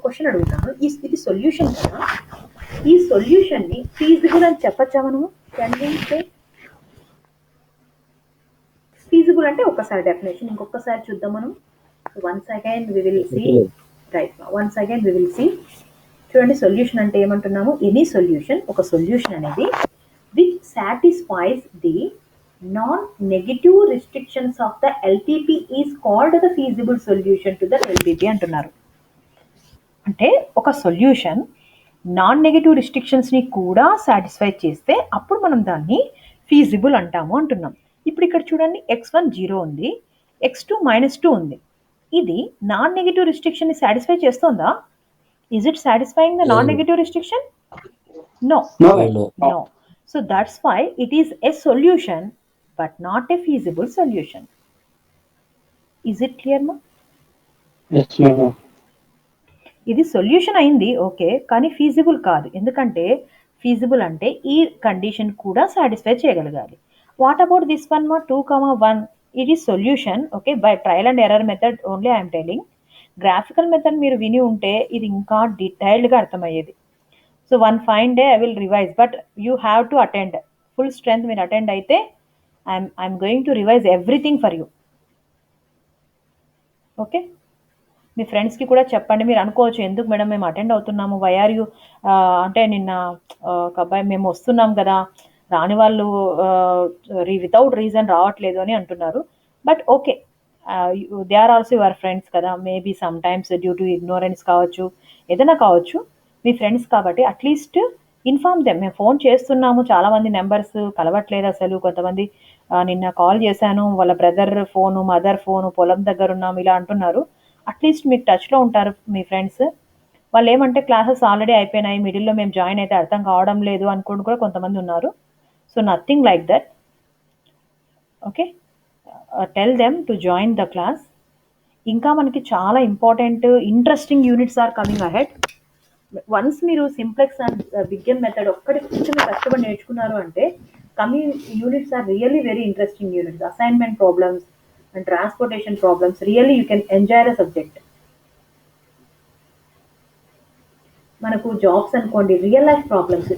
క్వశ్చన్ అడుగుతాను, ఇది సొల్యూషన్ కదా, ఈ సొల్యూషన్ని ఫీజిబుల్ అని చెప్పచ్చా మనము? ఫీజిబుల్ అంటే ఒకసారి డెఫినేషన్ ఇంకొకసారి చూద్దాం మనం. Once again we will see, right, once again we will see. చూడండి, సొల్యూషన్ అంటే ఏమంటున్నాము? ఎనీ సొల్యూషన్, ఒక సొల్యూషన్ అనేది which satisfies the non negative restrictions of the LPP is called the feasible solution to the LPP అంటున్నారు. అంటే ఒక solution non negative రిస్ట్రిక్షన్స్ని కూడా సాటిస్ఫై చేస్తే అప్పుడు మనం దాన్ని ఫీజిబుల్ అంటాము అంటున్నాం. ఇప్పుడు ఇక్కడ చూడండి, x1 0 ఉంది, x2 -2 ఉంది. ఇది నాన్ నెగటివ్ రిస్ట్రిక్షన్ని సాటిస్ఫై చేస్తుందా? Is it satisfying the non negative restriction? No. So that's why it is a solution but not a feasible solution. Is it clear, ma? Yes, ma'am. ఇది solution అయింది, okay, కానీ feasible కాదు. ఎందుకంటే feasible అంటే ఈ condition కూడా satisfy చేయగలగాలి. What about this one మా 2,1? It is solution. Okay, by trial and error method only I'm telling. Graphical method మీరు విని ఉంటే ఇది ఇంకా డీటెయిల్డ్గా అర్థమయ్యేది. So one fine day I will revise, but you have to attend. Full strength మీరు attend అయితే I'm going to revise everything for you. Okay, మీ ఫ్రెండ్స్కి కూడా చెప్పండి. మీరు అనుకోవచ్చు ఎందుకు మేడం మేము అటెండ్ అవుతున్నాము, వై ఆర్ యూ, అంటే నిన్న ఒక అబ్బాయి మేము వస్తున్నాం కదా, రాని వాళ్ళు వితౌట్ రీజన్ రావట్లేదు అని అంటున్నారు. But okay, they are also your friends కదా, maybe some times due to ignorance కావచ్చు, ఏదైనా కావచ్చు, మీ ఫ్రెండ్స్ కాబట్టి అట్లీస్ట్ ఇన్ఫార్మ్ దెమ్. మేము ఫోన్ చేస్తున్నాము, చాలామంది నెంబర్స్ కలవట్లేదు అసలు, కొంతమంది నిన్న కాల్ చేశాను, వాళ్ళ బ్రదర్ ఫోను, మదర్ ఫోను, పొలం దగ్గర ఉన్నాము ఇలా అంటున్నారు. అట్లీస్ట్ మీకు టచ్లో ఉంటారు మీ ఫ్రెండ్స్. వాళ్ళు ఏమంటే క్లాసెస్ ఆల్రెడీ అయిపోయినాయి, మిడిల్లో మేము జాయిన్ అయితే అర్థం కావడం లేదు అనుకుంటూ కూడా కొంతమంది ఉన్నారు. So nothing like that. Okay, tell them to join the class. ఇంకా మనకి చాలా important interesting units are coming ahead. వన్స్ మీరు సింప్లెక్స్ అండ్ బిగ్గెన్ మెథడ్ ఒక్కటి కొంచెం కష్టపడి నేర్చుకున్నారు అంటే coming units are really very interesting units. Assignment problems and transportation problems, really you can enjoy the subject. మనకు జాబ్స్ అనుకోండి, real life problems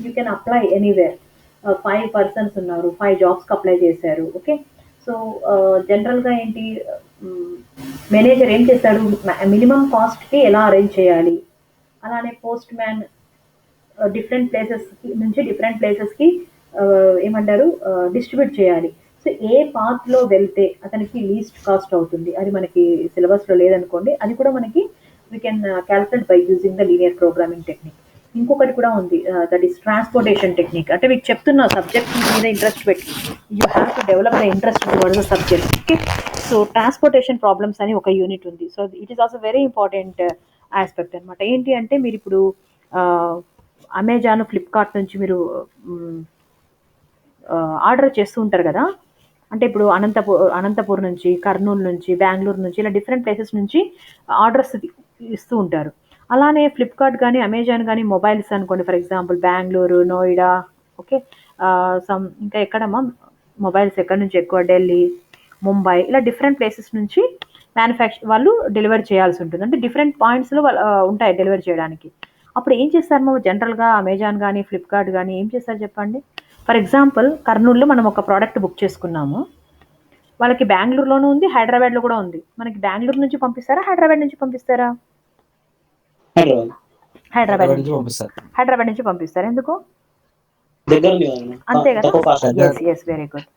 you can apply anywhere. 5 persons ఉన్నారు, 5 జాబ్స్కి అప్లై చేశారు. ఓకే, సో జనరల్గా ఏంటి, మేనేజర్ ఏం చేస్తాడు, minimum కాస్ట్కి ఎలా అరేంజ్ చేయాలి, అలానే పోస్ట్ మ్యాన్ డిఫరెంట్ ప్లేసెస్ నుంచి డిఫరెంట్ ప్లేసెస్కి ఏమంటారు డిస్ట్రిబ్యూట్ చేయాలి. సో ఏ పాత్లో వెళ్తే అతనికి లీస్ట్ కాస్ట్ అవుతుంది, అది మనకి సిలబస్లో లేదనుకోండి, అది కూడా మనకి we can calculate by using the linear programming technique. ఇంకొకటి కూడా ఉంది, దట్ ఈస్ ట్రాన్స్పోర్టేషన్ టెక్నిక్. అంటే మీకు చెప్తున్న సబ్జెక్ట్ మీద ఇంట్రెస్ట్ పెట్టి you have to develop the interest towards the subject. Okay, so transportation problems అని ఒక యూనిట్ ఉంది. So it is also very important aspect అనమాట. ఏంటి అంటే మీరు ఇప్పుడు అమెజాన్, ఫ్లిప్కార్ట్ నుంచి మీరు ఆర్డర్ చేస్తూ ఉంటారు కదా. అంటే ఇప్పుడు అనంతపూర్ నుంచి, కర్నూలు నుంచి, బెంగళూరు నుంచి, ఇలా డిఫరెంట్ ప్లేసెస్ నుంచి ఆర్డర్స్ ఇస్తూ ఉంటారు. అలానే ఫ్లిప్కార్ట్ కానీ అమెజాన్ కానీ మొబైల్స్ అనుకోండి, for example Bengaluru, Noida, okay, ఇంకా ఎక్కడమ్మా మొబైల్స్ ఎక్కడి నుంచి ఎక్కువ, ఢిల్లీ, ముంబై, ఇలా డిఫరెంట్ ప్లేసెస్ నుంచి వాళ్ళు డెలివరీ చేయాల్సి ఉంటుంది. అంటే డిఫరెంట్ పాయింట్స్లో ఉంటాయి డెలివరీ చేయడానికి. అప్పుడు ఏం చేస్తారు జనరల్గా అమెజాన్ కానీ ఫ్లిప్కార్ట్ కానీ ఏం చేస్తారు చెప్పండి. ఫర్ ఎగ్జాంపుల్ కర్నూలులో మనం ఒక ప్రోడక్ట్ బుక్ చేసుకున్నాము, వాళ్ళకి బెంగళూరులోనూ ఉంది, హైదరాబాద్లో కూడా ఉంది. మనకి బెంగళూరు నుంచి పంపిస్తారా, హైదరాబాద్ నుంచి పంపిస్తారా? హైదరాబాద్ నుంచి పంపిస్తారు. ఎందుకు? అంతే కదా, yes yes, very good.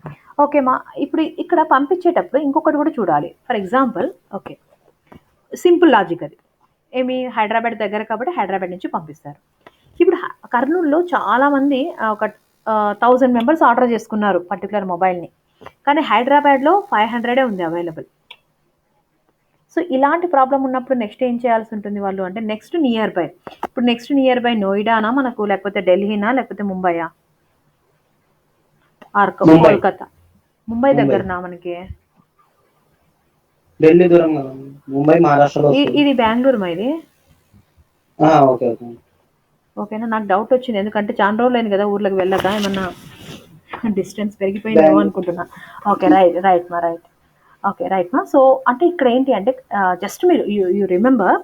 Okay మా, ఇప్పుడు ఇక్కడ పంపించేటప్పుడు ఇంకొకటి కూడా చూడాలి. For example, okay, simple logic అది, ఏమి హైదరాబాద్ దగ్గర కాబట్టి హైదరాబాద్ నుంచి పంపిస్తారు. ఇప్పుడు కర్నూలులో చాలామంది ఒక 1000 మెంబర్స్ ఆర్డర్ చేసుకున్నారు పర్టికులర్ మొబైల్ని, కానీ హైదరాబాద్లో 500 ఉంది అవైలబుల్. సో ఇలాంటి ప్రాబ్లం ఉన్నప్పుడు నెక్స్ట్ ఏం చేయాల్సి ఉంటుంది వాళ్ళు అంటే, నెక్స్ట్ నియర్ బై, ఇప్పుడు నెక్స్ట్ నియర్ బై నోయిడానా మనకు, లేకపోతే ఢిల్లీనా, లేకపోతే ముంబైయా, ఆర్ కోల్కతా? ముంబై దగ్గరనా మనకి? ఢిల్లీ దూరం, ముంబై మహారాష్ట్రలో. ఇది బెంగళూరు మా ఇది. ఓకే ఓకే, ఓకేనా, నాకు డౌట్ వచ్చింది ఎందుకంటే చాలా రోజులు అయింది కదా ఊర్లోకి వెళ్ళక, ఏమన్నా డిస్టెన్స్ పెరిగిపోయిందేమో అనుకుంటున్నా. ఓకే, రైట్ మా, రైట్. ఓకే, రైట్ మా. సో అంటే ఇక్కడ ఏంటి అంటే జస్ట్ మీరు యూ రిమెంబర్,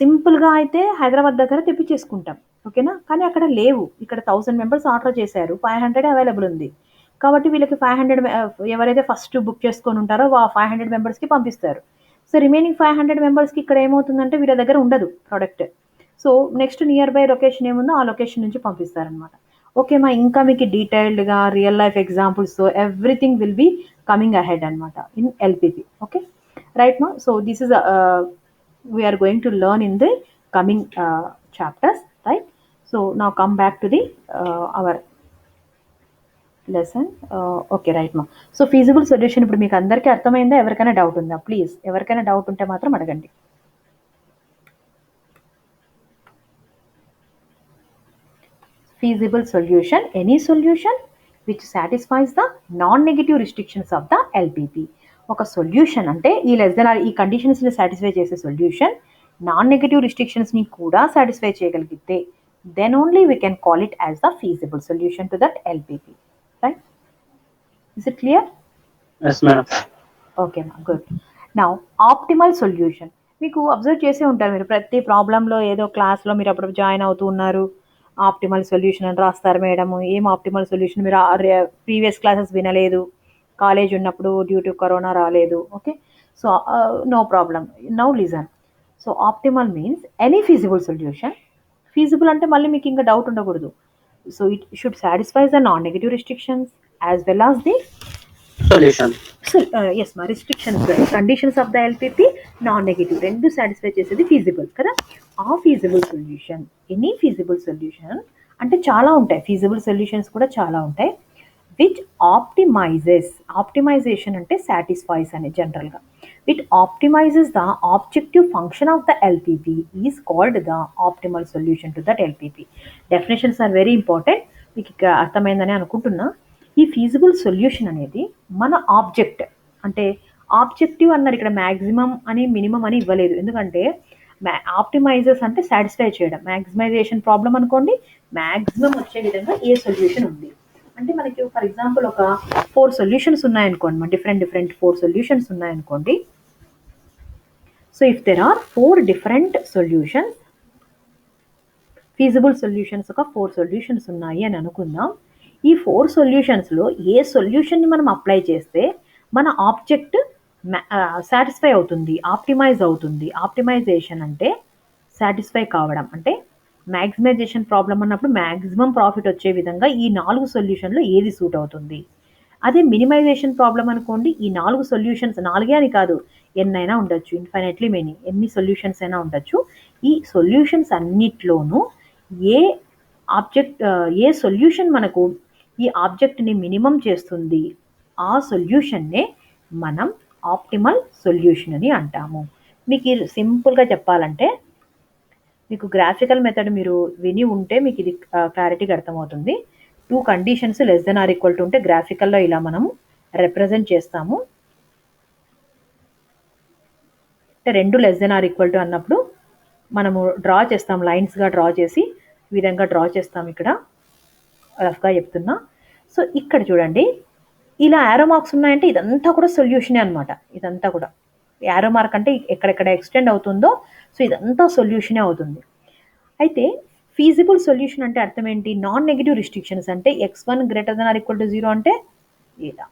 సింపుల్గా అయితే హైదరాబాద్ దగ్గర తెప్పించేసుకుంటాం, ఓకేనా, కానీ అక్కడ లేవు. ఇక్కడ 1000 మెంబర్స్ ఆర్డర్ చేశారు, 500 అవైలబుల్ ఉంది. కాబట్టి వీళ్ళకి 500 ఎవరైతే ఫస్ట్ బుక్ చేసుకొని ఉంటారో 500 మెంబర్స్కి పంపిస్తారు. సో రిమైనింగ్ 500 మెంబర్స్కి ఇక్కడ ఏమవుతుందంటే వీళ్ళ దగ్గర ఉండదు product. So next near by location ఏముందో ఆ లొకేషన్ నుంచి పంపిస్తారనమాట. ఓకే మా, ఇంకా మీకు డీటెయిల్డ్గా రియల్ లైఫ్ ఎగ్జాంపుల్స్తో everything will be coming ahead అనమాట ఇన్ ఎల్పిపి. ఓకే, రైట్ మా. So this is we are going to learn in the coming chapters, right? So now come back to the our lesson. Okay, right ma. So feasible solution ఇప్పుడు మీకు అందరికీ అర్థమైందా? ఎవరికైనా doubt ఉందా? Please ఎవరికైనా doubt ఉంటే మాత్రం అడగండి. Feasible solution, any solution which satisfies the non-negative restrictions of the LPP. ఒక సొల్యూషన్ అంటే ఈ లెస్ దెన్ ఈ కండిషన్స్ని సాటిస్ఫై చేసే సొల్యూషన్ నాన్ నెగటివ్ రిస్ట్రిక్షన్స్ని కూడా సాటిస్ఫై చేయగలిగితే then only we can call it as the feasible solution to that LPP, right? Is it clear? Yes madam. Okay మా good. Now optimal solution. మీకు observe చేసే ఉంటారు మీరు ప్రతి ప్రాబ్లంలో ఏదో క్లాస్లో మీరు అప్పుడు జాయిన్ అవుతూ ఉన్నారు, ఆప్టిమల్ సొల్యూషన్ అని రాస్తారు మేడం. ఏం ఆప్టిమల్ సొల్యూషన్, మీరు ప్రీవియస్ క్లాసెస్ వినలేదు, కాలేజ్ ఉన్నప్పుడు డ్యూ టు కరోనా రాలేదు. Okay, so no problem. Now listen. So optimal means any feasible solution. Feasible అంటే మళ్ళీ మీకు ఇంకా డౌట్ ఉండకూడదు. So it should satisfies the non negative restrictions as well as the solution. Yes మా restrictions conditions of the LPP non negative రెండు satisfy చేసేది feasible కదా. ఆ feasible solution, any feasible solution అంటే చాలా ఉంటాయి, ఫీజిబుల్ సొల్యూషన్స్ కూడా చాలా ఉంటాయి. విచ్ ఆప్టిమైజెస్, ఆప్టిమైజేషన్ అంటే సాటిస్ఫైస్ అని జనరల్గా, which optimises the objective function of the LPP is called the optimal solution to that LPP. Definitions are very important, మీకు ఇక్కడ అర్థమైందని అనుకుంటున్నా. ఈ ఫీజిబుల్ సొల్యూషన్ అనేది మన ఆబ్జెక్ట్, అంటే ఆబ్జెక్టివ్ అన్నారు ఇక్కడ, మ్యాక్సిమం అని మినిమం అని ఇవ్వలేదు. ఎందుకంటే ఆప్టిమైజర్స్ అంటే సాటిస్ఫై చేయడం, మ్యాక్సిమైజేషన్ ప్రాబ్లం అనుకోండి, మ్యాక్సిమం వచ్చే విధంగా ఏ సొల్యూషన్ ఉంది అంటే మనకి ఫర్ ఎగ్జాంపుల్ ఒక 4 సొల్యూషన్స్ ఉన్నాయనుకోండి, డిఫరెంట్ 4 సొల్యూషన్స్ ఉన్నాయనుకోండి. So if there are 4 different solutions, feasible solutions ఒక 4 సొల్యూషన్స్ ఉన్నాయి అని అనుకుందాం. ఈ 4 సొల్యూషన్స్లో ఏ సొల్యూషన్ని మనం అప్లై చేస్తే మన ఆబ్జెక్ట్ సాటిస్ఫై అవుతుంది, ఆప్టిమైజ్ అవుతుంది. ఆప్టిమైజేషన్ అంటే సాటిస్ఫై కావడం, అంటే మ్యాక్సిమైజేషన్ ప్రాబ్లం అన్నప్పుడు మ్యాక్సిమం ప్రాఫిట్ వచ్చే విధంగా ఈ 4 సొల్యూషన్లో ఏది సూట్ అవుతుంది. అదే మినిమైజేషన్ ప్రాబ్లం అనుకోండి, ఈ 4 సొల్యూషన్స్, 4 అని కాదు ఎన్నైనా ఉండొచ్చు, ఇన్ఫైనెట్లీ మెనీ, ఎన్ని సొల్యూషన్స్ అయినా ఉండొచ్చు. ఈ సొల్యూషన్స్ అన్నిట్లోనూ ఏ ఆబ్జెక్ట్, ఏ సొల్యూషన్ మనకు ఈ ఆబ్జెక్ట్ని మినిమం చేస్తుంది, ఆ సొల్యూషన్నే మనం ఆప్టిమల్ సొల్యూషన్ అని అంటాము. మీకు సింపుల్గా చెప్పాలంటే, మీకు గ్రాఫికల్ మెథడ్ మీరు విని ఉంటే మీకు ఇది క్లారిటీగా అర్థమవుతుంది. 2 conditions less than or equal to ఉంటే గ్రాఫికల్లో ఇలా మనం రిప్రజెంట్ చేస్తాము. అంటే 2 less than or equal to అన్నప్పుడు మనము డ్రా చేస్తాం, లైన్స్గా డ్రా చేసి ఈ విధంగా డ్రా చేస్తాం. ఇక్కడ రఫ్గా చెప్తున్నా. సో ఇక్కడ చూడండి, ఇలా యారో మార్క్స్ ఉన్నాయంటే ఇదంతా కూడా సొల్యూషనే అనమాట. ఇదంతా కూడా యారో మార్క్ అంటే ఎక్కడెక్కడ ఎక్స్టెండ్ అవుతుందో, సో ఇదంతా సొల్యూషనే అవుతుంది. అయితే ఫీజిబుల్ సొల్యూషన్ అంటే అర్థం ఏంటి? నాన్ నెగిటివ్ రిస్ట్రిక్షన్స్ అంటే x1 greater than or equal to 0 అంటే ఇలా,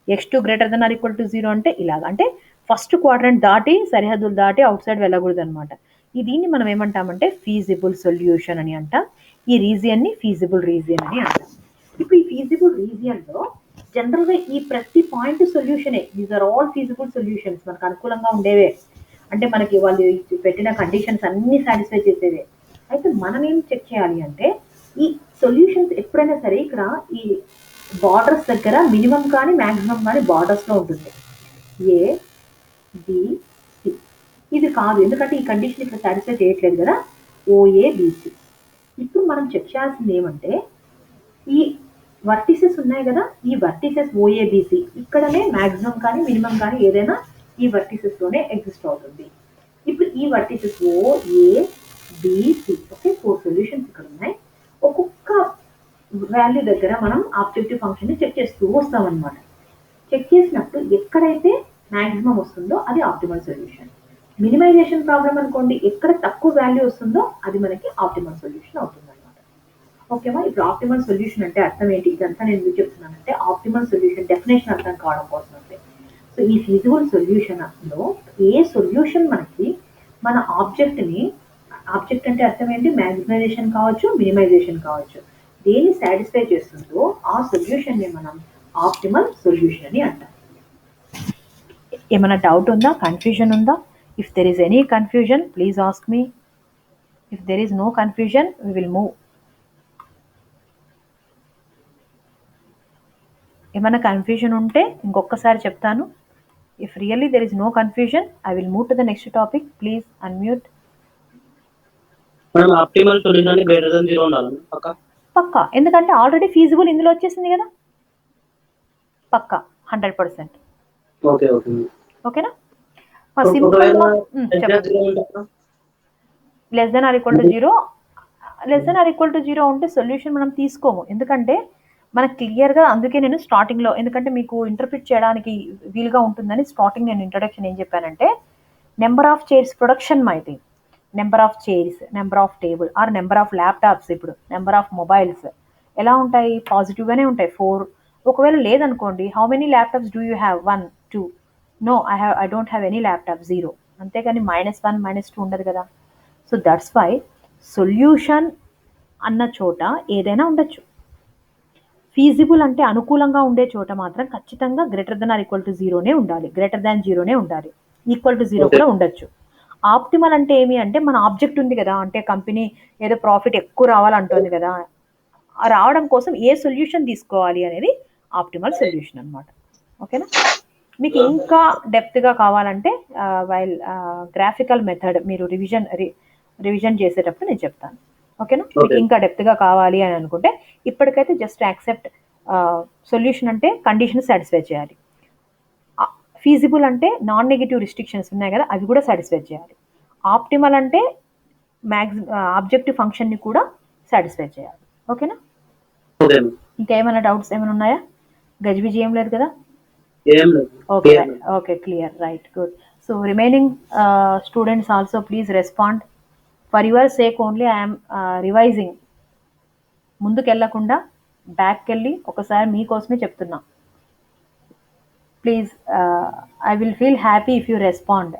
x2 greater than or equal to 0 అంటే ఇలాగ. అంటే ఫస్ట్ క్వాడ్రంట్ దాటి, సరిహద్దులు దాటి అవుట్ సైడ్ వెళ్ళకూడదు అనమాట. దీన్ని మనం ఏమంటామంటే ఫీజిబుల్ సొల్యూషన్ అని అంటాం. ఈ రీజియన్ని ఫీజిబుల్ రీజియన్ అని అంటాం. ఇప్పుడు ఈ ఫీజిబుల్ రీజియన్లో జనరల్గా ఈ ప్రతి పాయింట్ సొల్యూషనే, these are all feasible solutions, మనకు అనుకూలంగా ఉండేవే, అంటే మనకి వాళ్ళు పెట్టిన కండిషన్స్ అన్నీ సాటిస్ఫై చేసేవే. అయితే మనం ఏం చెక్ చేయాలి అంటే, ఈ సొల్యూషన్స్ ఎప్పుడైనా సరే ఇక్కడ ఈ బార్డర్స్ దగ్గర మినిమం కానీ మ్యాక్సిమం కానీ బార్డర్స్లో ఉంటుంది. ఏ బి సి ఇది కాదు, ఎందుకంటే ఈ కండిషన్ ఇక్కడ సాటిస్ఫై చేయట్లేదు కదా, ఓఏబిసి. ఇప్పుడు మనం చెక్ చేయాల్సింది ఏమంటే, ఈ వర్టిసెస్ ఉన్నాయి కదా, ఈ వర్టిసెస్ ఓఏబిసి ఇక్కడనే మ్యాక్సిమం కానీ మినిమం కానీ ఏదైనా ఈ వర్టిసెస్లోనే ఎగ్జిస్ట్ అవుతుంది. ఇప్పుడు ఈ వర్టిసెస్ ఓఏబిసి, ఓకే, 4 సొల్యూషన్స్ ఇక్కడ ఉన్నాయి. ఒక్కొక్క వాల్యూ దగ్గర మనం ఆబ్జెక్టివ్ ఫంక్షన్ని చెక్ చేస్తూ వస్తామన్నమాట. చెక్ చేసినప్పుడు ఎక్కడైతే మ్యాక్సిమం వస్తుందో అది ఆప్టిమల్ సొల్యూషన్. మినిమైజేషన్ ప్రాబ్లం అనుకోండి, ఎక్కడ తక్కువ వాల్యూ వస్తుందో అది మనకి ఆప్టిమల్ సొల్యూషన్ అవుతుంది అనమాట. ఓకేమా? ఇప్పుడు ఆప్టిమల్ సొల్యూషన్ అంటే అర్థం ఏంటి? ఇదంతా నేను ఎందుకు చెప్తున్నానంటే ఆప్టిమల్ సొల్యూషన్ డెఫినేషన్ అర్థం కావడం కోసం అంటే. సో ఈ ఫీజిబుల్ సొల్యూషన్లో ఏ సొల్యూషన్ మనకి మన ఆబ్జెక్ట్ని, ఆబ్జెక్ట్ అంటే అర్థం ఏంటి? మ్యాక్సిమైజేషన్ కావచ్చు, మినిమైజేషన్ కావచ్చు, దేన్ని సాటిస్ఫై చేస్తుందో ఆ సొల్యూషన్ని మనం ఆప్టిమల్ సొల్యూషన్ అని అంటాం. ఏమైనా డౌట్ ఉందా? కన్ఫ్యూజన్ ఉందా? If there is any confusion please ask me. If there is no confusion we will move. ఏమైనా కన్ఫ్యూజన్ ఉంటే ఇంకొకసారి చెప్తాను. If really there is no confusion I will move to the next topic. Please unmute. మనం optimal solution greater than 0 ఉండాలి పక్కా, ఎందుకంటే already feasible ఇందులో వచ్చేసింది కదా, పక్కా 100%. ఓకే ఓకే ఓకేనా? Simple less than or equal to 0 less than or equal to 0 ఉంటే సొల్యూషన్ మనం తీసుకోము. ఎందుకంటే మనకు క్లియర్‌గా అందుకే నేను స్టార్టింగ్‌లో ఎందుకంటే మీకు ఇంటర్ప్రిట్ చేయడానికి వీలుగా ఉంటుందని స్టార్టింగ్ నేను ఇంట్రడక్షన్ ఏం చెప్పానంటే నెంబర్ ఆఫ్ చైర్స్ ప్రొడక్షన్ మైతి. Number of chairs, number of table or number of laptops ఇప్పుడు నెంబర్ ఆఫ్ మొబైల్స్ ఎలా ఉంటాయి? పాజిటివ్‌గానే ఉంటాయి. 4 ఒకవేళ లేదనుకోండి how many laptops do you have? 1, 2 no I don't have any laptop 0 అంతేగాని -1, -2 ఉండదు కదా! సో దట్స్ వై సొల్యూషన్ అన్న చోట ఏదైనా ఉండొచ్చు. ఫీజిబుల్ అంటే అనుకూలంగా ఉండే చోట మాత్రం ఖచ్చితంగా greater than or equal to 0నే ఉండాలి. గ్రేటర్ దాన్ 0నే ఉండాలి. Equal to 0 Okay. కూడా ఉండొచ్చు. ఆప్టిమల్ అంటే ఏమి అంటే మన ఆబ్జెక్ట్ ఉంది కదా! అంటే కంపెనీ ఏదో ప్రాఫిట్ ఎక్కువ రావాలంటోంది కదా! ఆ రావడం కోసం ఏ సొల్యూషన్ తీసుకోవాలి అనేది ఆప్టిమల్ సొల్యూషన్ అన్నమాట. ఓకేనా? మీకు ఇంకా డెప్త్‌గా కావాలంటే వైల్ గ్రాఫికల్ మెథడ్ మీరు రివిజన్ చేసేటప్పుడు నేను చెప్తాను. ఓకేనా? మీకు Okay. ఇంకా డెప్త్‌గా కావాలి అని అనుకుంటే ఇప్పటికైతే జస్ట్ యాక్సెప్ట్ సొల్యూషన్ అంటే కండిషన్ సాటిస్ఫై చేయాలి. ఫీజిబుల్ అంటే నాన్ నెగెటివ్ రిస్ట్రిక్షన్స్ ఉన్నాయి కదా! అవి కూడా సాటిస్ఫై చేయాలి. ఆప్టిమల్ అంటే ఆబ్జెక్టివ్ ఫంక్షన్‌ని కూడా సాటిస్ఫై చేయాలి. ఓకేనా? Okay, ma'am. ఇంకా ఏమైనా డౌట్స్ ఏమైనా ఉన్నాయా? గజిబిజి ఏం లేదు కదా? ఏం లేదు. Okay, Clear, ma'am. okay, clear, right, good. So remaining students also please respond. For your sake only I am revising. ముందుకెళ్ళకుండా బ్యాక్‌కెళ్ళి ఒకసారి మీకోసమే చెప్తున్నా. Please I will feel happy if you respond.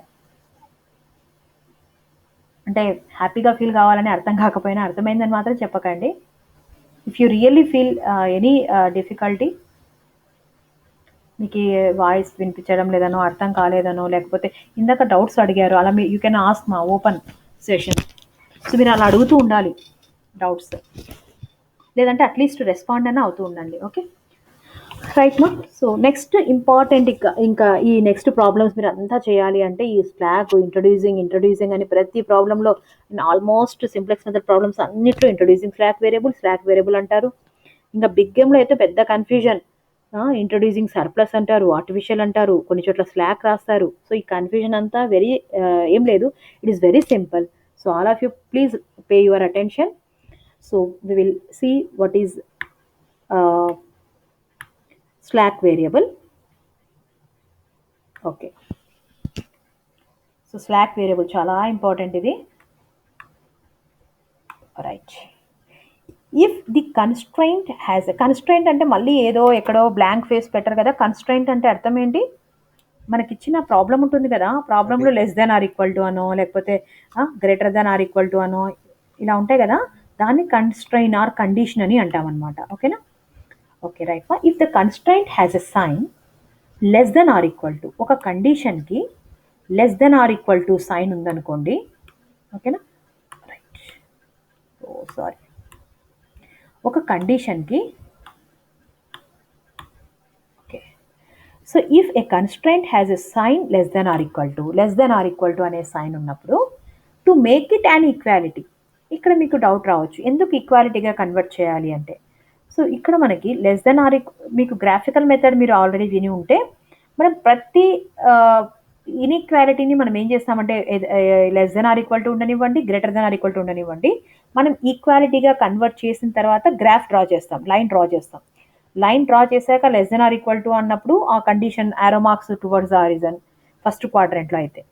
అంటే హ్యాపీగా ఫీల్ కావాలని అర్థం కాకపోయినా అర్థమైందని మాత్రం చెప్పకండి. If you really feel any difficulty మీకు వాయిస్ వినిపించడం లేదనో అర్థం కాలేదనో లేకపోతే ఇందాక డౌట్స్ అడిగారు అలా మీ యూ కెన్ ఆస్క్ మా ఓపెన్ సెషన్. సో మీరు అలా అడుగుతూ ఉండాలి డౌట్స్, లేదంటే అట్లీస్ట్ రెస్పాండ్ అయినా అవుతూ ఉండండి. ఓకే రైట్ మా. సో నెక్స్ట్ ఇంపార్టెంట్ ఇంకా ఈ నెక్స్ట్ ప్రాబ్లమ్స్ మీరు అంతా చేయాలి అంటే ఈ స్లాగ్ ఇంట్రడ్యూసింగ్ అని ప్రతి ప్రాబ్లంలో ఆల్మోస్ట్ సింప్లెక్స్ మెథడ్ ప్రాబ్లమ్స్ అన్నిట్లో ఇంట్రడ్యూసింగ్ స్లాక్ వేరియబుల్ అంటారు. ఇంకా బిగ్ గేమ్లో అయితే పెద్ద కన్ఫ్యూజన్, ఇంట్రడ్యూసింగ్ సర్ప్లస్ అంటారు, ఆర్టిఫిషియల్ అంటారు, కొన్ని చోట్ల స్లాక్ రాస్తారు. సో ఈ కన్ఫ్యూజన్ అంతా ఏం లేదు, it is very simple. So all of you please pay your attention. So we will see what is slack variable. Okay, so slack variable చాలా ఇంపార్టెంట్ ఇది. రైట్, ఇఫ్ ది కన్స్ట్రైంట్ అంటే మళ్ళీ ఏదో ఎక్కడో బ్లాంక్ ఫేస్ పెట్టరు కదా. Constraint అంటే అర్థం ఏంటి? మనకిచ్చిన ప్రాబ్లం ఉంటుంది కదా, ప్రాబ్లంలో less than or equal to అనో లేకపోతే greater than or equal to అనో ఇలా ఉంటాయి కదా, దాన్ని కన్స్ట్రైన్ ఆర్ కండిషన్ అని అంటాం అనమాట. ఓకేనా? Okay right. If the constraint has a sign less than or equal to, ఒక కండిషన్కి less than or equal to sign ఉందనుకోండి. ఓకేనా? రైట్, ఓ సారీ, ఒక కండిషన్కి okay. So if a constraint has a sign less than or equal to అనే sign ఉన్నప్పుడు to make it an equality. ఇక్కడ మీకు డౌట్ రావచ్చు ఎందుకు ఈక్వాలిటీగా కన్వర్ట్ చేయాలి అంటే. సో ఇక్కడ మనకి లెస్ దెన్ ఆర్ మీకు గ్రాఫికల్ మెథడ్ మీరు ఆల్రెడీ విని ఉంటే మనం ప్రతి ఇన్ఈక్వాలిటీని మనం ఏం చేస్తామంటే less than or equal to ఉండనివ్వండి, greater than or equal to ఉండనివ్వండి, మనం ఈక్వాలిటీగా కన్వర్ట్ చేసిన తర్వాత గ్రాఫ్ డ్రా చేస్తాం, లైన్ డ్రా చేశాక less than or equal to అన్నప్పుడు ఆ condition arrow marks towards the horizon first క్వాడ్రంట్లో అయితే,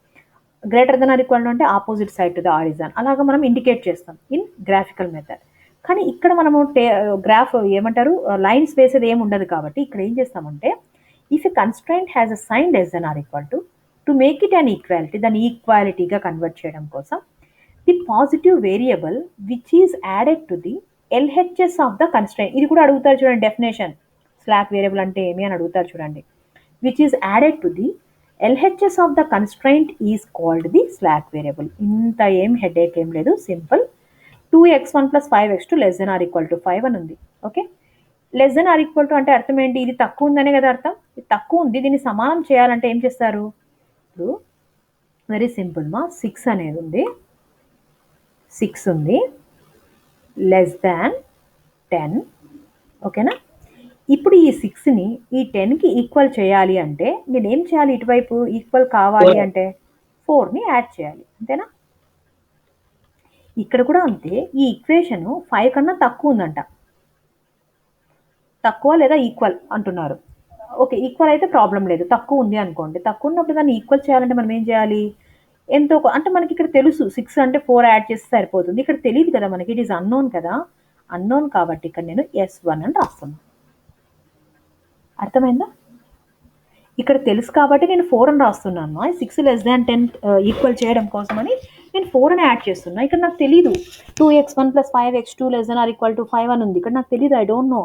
greater than or equal to అంటే opposite side to the horizon, అలాగా మనం ఇండికేట్ చేస్తాం ఇన్ గ్రాఫికల్ మెథడ్. కానీ ఇక్కడ మనము గ్రాఫ్ ఏమంటారు లైన్స్ వేసేది ఏమి ఉండదు కాబట్టి ఇక్కడ ఏం చేస్తామంటే if a constraint has a sign less than or equal to make it an equality, దాన్ని ఈక్వాలిటీగా కన్వర్ట్ చేయడం కోసం the positive variable which is added to the LHS of the constraint. ఇది కూడా అడుగుతారు చూడండి డెఫినేషన్, స్లాక్ వేరియబుల్ అంటే ఏమి అని అడుగుతారు చూడండి. Which is added to the LHS of the constraint is called the slack variable. ఇంత ఏం హెడేక్ ఏం లేదు, simple. 2x1 + 5x2 less than or equal to 5 అని ఉంది. Okay, less than or equal to అంటే అర్థం ఏంటి? ఇది తక్కువ ఉందనే కదా అర్థం. ఇది తక్కువ ఉంది, దీన్ని సమానం చేయాలంటే ఏం చేస్తారు? ఇప్పుడు వెరీ సింపుల్ మా, 6 అనేది ఉంది, 6 ఉంది, లెస్ దాన్ 10. ఓకేనా? ఇప్పుడు ఈ 6ని ఈ 10కి ఈక్వల్ చేయాలి అంటే నేను ఏం చేయాలి? ఇటువైపు ఈక్వల్ కావాలి అంటే 4ని యాడ్ చేయాలి, అంతేనా? ఇక్కడ కూడా అంతే. ఈ ఈక్వేషన్ 5 కన్నా తక్కువ ఉందంట. తక్కువ లేదా ఈక్వల్ అంటున్నారు. ఓకే, ఈక్వల్ అయితే ప్రాబ్లం లేదు. తక్కువ ఉంది అనుకోండి. తక్కువ ఉన్నప్పుడు దాన్ని ఈక్వల్ చేయాలంటే మనం ఏం చేయాలి? అంటే మనకి ఇక్కడ తెలుసు 6 అంటే 4 యాడ్ చేస్తే సరిపోతుంది. ఇక్కడ తెలియదు కదా మనకి. ఇట్ ఈస్ అన్నోన్ కదా. అన్నోన్ కాబట్టి ఇక్కడ నేను S1 అని రాస్తున్నాను. అర్థమైందా? ఇక్కడ తెలుసు కాబట్టి నేను 4 అని రాస్తున్నాను. 6 లెస్ దాన్ 10 ఈక్వల్ చేయడం కోసమని నేను 4 అని యాడ్ చేస్తున్నా. ఇక్కడ నాకు తెలీదు 2x1 + 5x2 less than or equal to 5 అని ఉంది. ఇక్కడ నాకు తెలీదు. I don't know.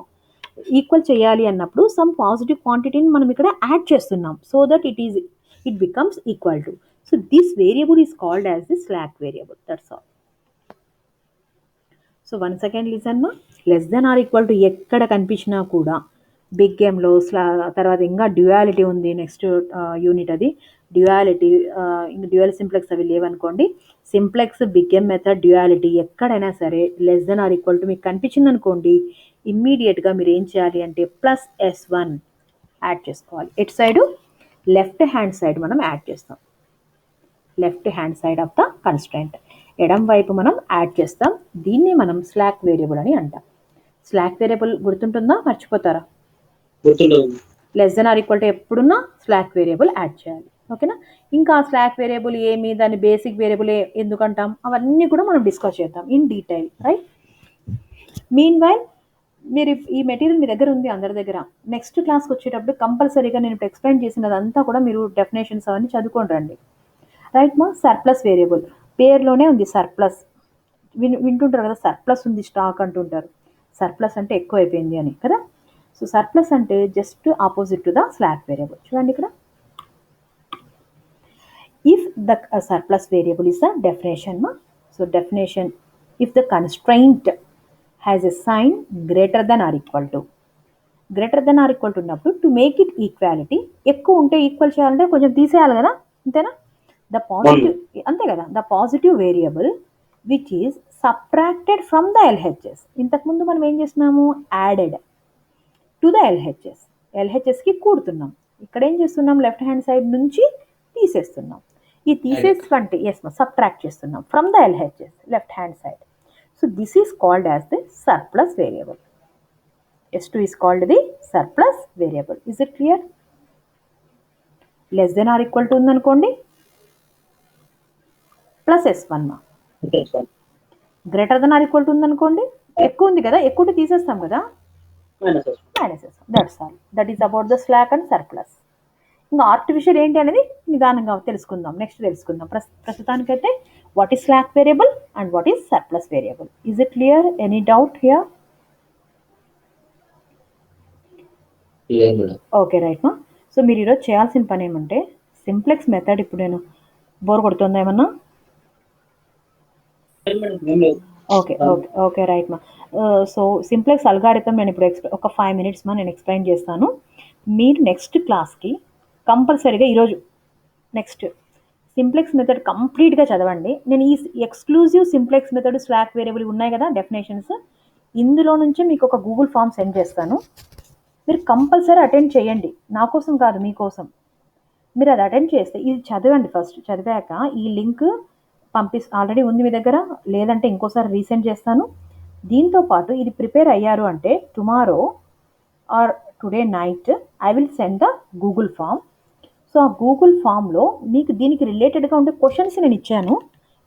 ఈక్వల్ చేయాలి అన్నప్పుడు సమ్ పాజిటివ్ క్వాంటిటీని మనం ఇక్కడ యాడ్ చేస్తున్నాం. So that it becomes equal to. So this variable is called as the slack variable. That's all. So once again listen మా. Less than or equal to ఎక్కడ కనిపించినా కూడా బిగ్ గేమ్లో తర్వాత ఇంకా డ్యూయాలిటీ ఉంది నెక్స్ట్ యూనిట్. అది డ్యూయాలిటీ, ఇంకా డ్యూయల్ సింప్లెక్స్ అవి లేవనుకోండి. Simplex, big M method, duality ఎక్కడైనా సరే less than or equal to మీకు కనిపించింది అనుకోండి, ఇమ్మీడియట్గా మీరు ఏం చేయాలి అంటే +S1 యాడ్ చేసుకోవాలి. ఎటు సైడు? లెఫ్ట్ హ్యాండ్ సైడ్ మనం యాడ్ చేస్తాం. Left hand side of the constraint ఎడం వైపు మనం యాడ్ చేస్తాం. దీన్ని మనం స్లాక్ వేరియబుల్ అని అంటాం. స్లాక్ వేరియబుల్ గుర్తుంటుందా? మర్చిపోతారా? Less than or equal to ఎప్పుడున్నా స్లాక్ వేరియబుల్ యాడ్ చేయాలి. ఓకేనా? ఇంకా స్లాక్ వేరియబుల్ ఏమి, దాని బేసిక్ వేరియబుల్ ఎందుకంటాం, అవన్నీ కూడా మనం డిస్కస్ చేద్దాం in detail. Right? Mean while మీరు ఈ మెటీరియల్ మీ దగ్గర ఉంది, అందరి దగ్గర. నెక్స్ట్ క్లాస్కి వచ్చేటప్పుడు కంపల్సరీగా నేను ఇప్పుడు ఎక్స్ప్లెయిన్ చేసినదంతా కూడా మీరు డెఫినేషన్స్ అవన్నీ చదువుకొని రండి. రైట్ మా? సర్ప్లస్ వేరియబుల్ పేరులోనే ఉంది. సర్ప్లస్ వింటుంటారు కదా, సర్ప్లస్ ఉంది స్టాక్ అంటుంటారు. సర్ప్లస్ అంటే ఎక్కువ అయిపోయింది అని కదా. సో సర్ప్లస్ అంటే just opposite to the slack variable. చూడండి ఇక్కడ, if the surplus variable is the definition మా. So definition, if the constraint has a sign greater than or equal to. Greater than or equal to ఉన్నప్పుడు to make it equality, ఎక్కువ ఉంటే equal చేయాలంటే కొంచెం తీసేయాలి కదా, అంతేనా? ద పాజిటివ్, అంతే కదా, the positive variable which is subtracted from the LHS. ఇంతకుముందు మనం ఏం చేస్తున్నాము? Added to the LHS. ఎల్హెచ్ఎస్కి కూడుతున్నాం. ఇక్కడ ఏం చేస్తున్నాం? లెఫ్ట్ హ్యాండ్ సైడ్ నుంచి తీసేస్తున్నాం. ఈ తీసేసుకుంటే సబ్ట్రాక్ట్ చేస్తున్నాం from the LHS left hand side. So this is called as the surplus variable. S2 is called the surplus variable. Is it clear? Less than or equal to ఉందనుకోండి plus S1 మా. Greater than or equal to ఉందనుకోండి, ఎక్కువ ఉంది కదా, ఎక్కువ తీసేస్తాం కదా, minus S1. That's all. That is about the slack and surplus. ఇంకా ఆర్టిఫిషియల్ ఏంటి అనేది నిదానంగా తెలుసుకుందాం, నెక్స్ట్ తెలుసుకుందాం. ప్రస్తుతానికైతే what is slack variable and what is surplus variable. Is it clear? Any doubt here? Okay right మా. సో మీరు ఈరోజు చేయాల్సిన పని ఏమంటే సింప్లెక్స్ మెథడ్. ఇప్పుడు నేను బోర్ కొడుతుందా ఏమన్నా? ఓకే ఓకే ఓకే రైట్ మా. సో సింప్లెక్స్ అల్గారిథం నేను ఇప్పుడు ఒక 5 minutes మా నేను ఎక్స్ప్లెయిన్ చేస్తాను. మీరు నెక్స్ట్ క్లాస్కి కంపల్సరీగా ఈరోజు నెక్స్ట్ సింప్లెక్స్ మెథడ్ కంప్లీట్గా చదవండి. నేను ఈ exclusive simplex method, slack variable ఉన్నాయి కదా డెఫినేషన్స్, ఇందులో నుంచి మీకు ఒక గూగుల్ ఫామ్ సెండ్ చేస్తాను. మీరు కంపల్సరీ అటెండ్ చేయండి. నా కోసం కాదు, మీకోసం. మీరు అది అటెండ్ చేస్తే ఇది చదవండి. ఫస్ట్ చదివాక ఈ లింక్ ఆల్రెడీ ఉంది మీ దగ్గర, లేదంటే ఇంకోసారి రీసెండ్ చేస్తాను. దీంతోపాటు ఇది ప్రిపేర్ అయ్యారు అంటే tomorrow or today night I will send the Google form. So ఆ గూగుల్ ఫామ్లో మీకు దీనికి రిలేటెడ్గా ఉండే క్వశ్చన్స్ నేను ఇచ్చాను,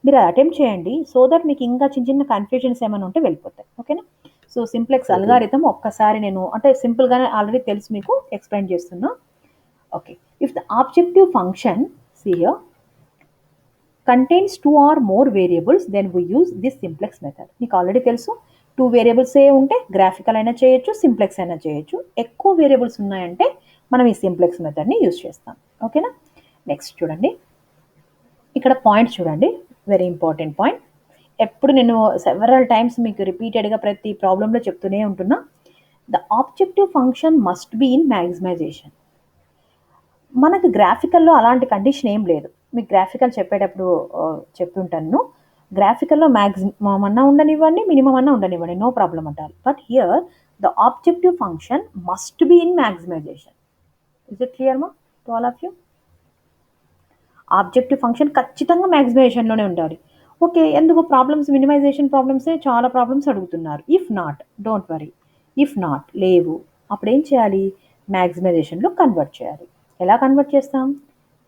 మీరు అది అటెంప్ట్ చేయండి. సో దట్ మీకు ఇంకా చిన్న చిన్న కన్ఫ్యూజన్స్ ఏమైనా ఉంటే వెళ్ళిపోతాయి. ఓకేనా? సో సింప్లెక్స్ అల్గారిథం ఒక్కసారి నేను అంటే సింపుల్గానే ఆల్రెడీ తెలుసు మీకు, ఎక్స్ప్లెయిన్ చేస్తున్నా. Okay. If the objective function here contains 2 or more variables, then we use this simplex method. మీకు ఆల్రెడీ తెలుసు 2 వేరియబుల్స్ ఉంటే గ్రాఫికల్ అయినా చేయొచ్చు, సింప్లెక్స్ అయినా చేయొచ్చు. ఎక్కువ వేరియబుల్స్ ఉన్నాయంటే మనం ఈ సింప్లెక్స్ మెథడ్ని యూజ్ చేస్తాం. ఓకేనా? నెక్స్ట్ చూడండి, ఇక్కడ పాయింట్ చూడండి, వెరీ ఇంపార్టెంట్ పాయింట్. ఎప్పుడు నేను సెవరల్ టైమ్స్ మీకు రిపీటెడ్గా ప్రతి ప్రాబ్లంలో చెప్తూనే ఉంటున్నా. The objective function must be in maximization. మనకు గ్రాఫికల్లో అలాంటి కండిషన్ ఏం లేదు. మీకు గ్రాఫికల్ చెప్పేటప్పుడు చెప్తుంటాను. గ్రాఫికల్లో మ్యాక్సిమం అన్నా ఉండనివ్వండి, మినిమం అన్నా ఉండనివ్వండి, నో ప్రాబ్లం అంటారు. But here the objective function must be in maximisation. Is it clear మా to all of you? Objective function ఖచ్చితంగా మ్యాక్సిమైజేషన్లోనే ఉండాలి. ఓకే. ఎందుకు ప్రాబ్లమ్స్ మినిమైజేషన్ ప్రాబ్లమ్సే చాలా ప్రాబ్లమ్స్ అడుగుతున్నారు. If not don't worry. If not లేవు. అప్పుడేం చేయాలి? మాక్సిమైజేషన్‌లో కన్వర్ట్ చేయాలి. ఎలా కన్వర్ట్ చేస్తాం?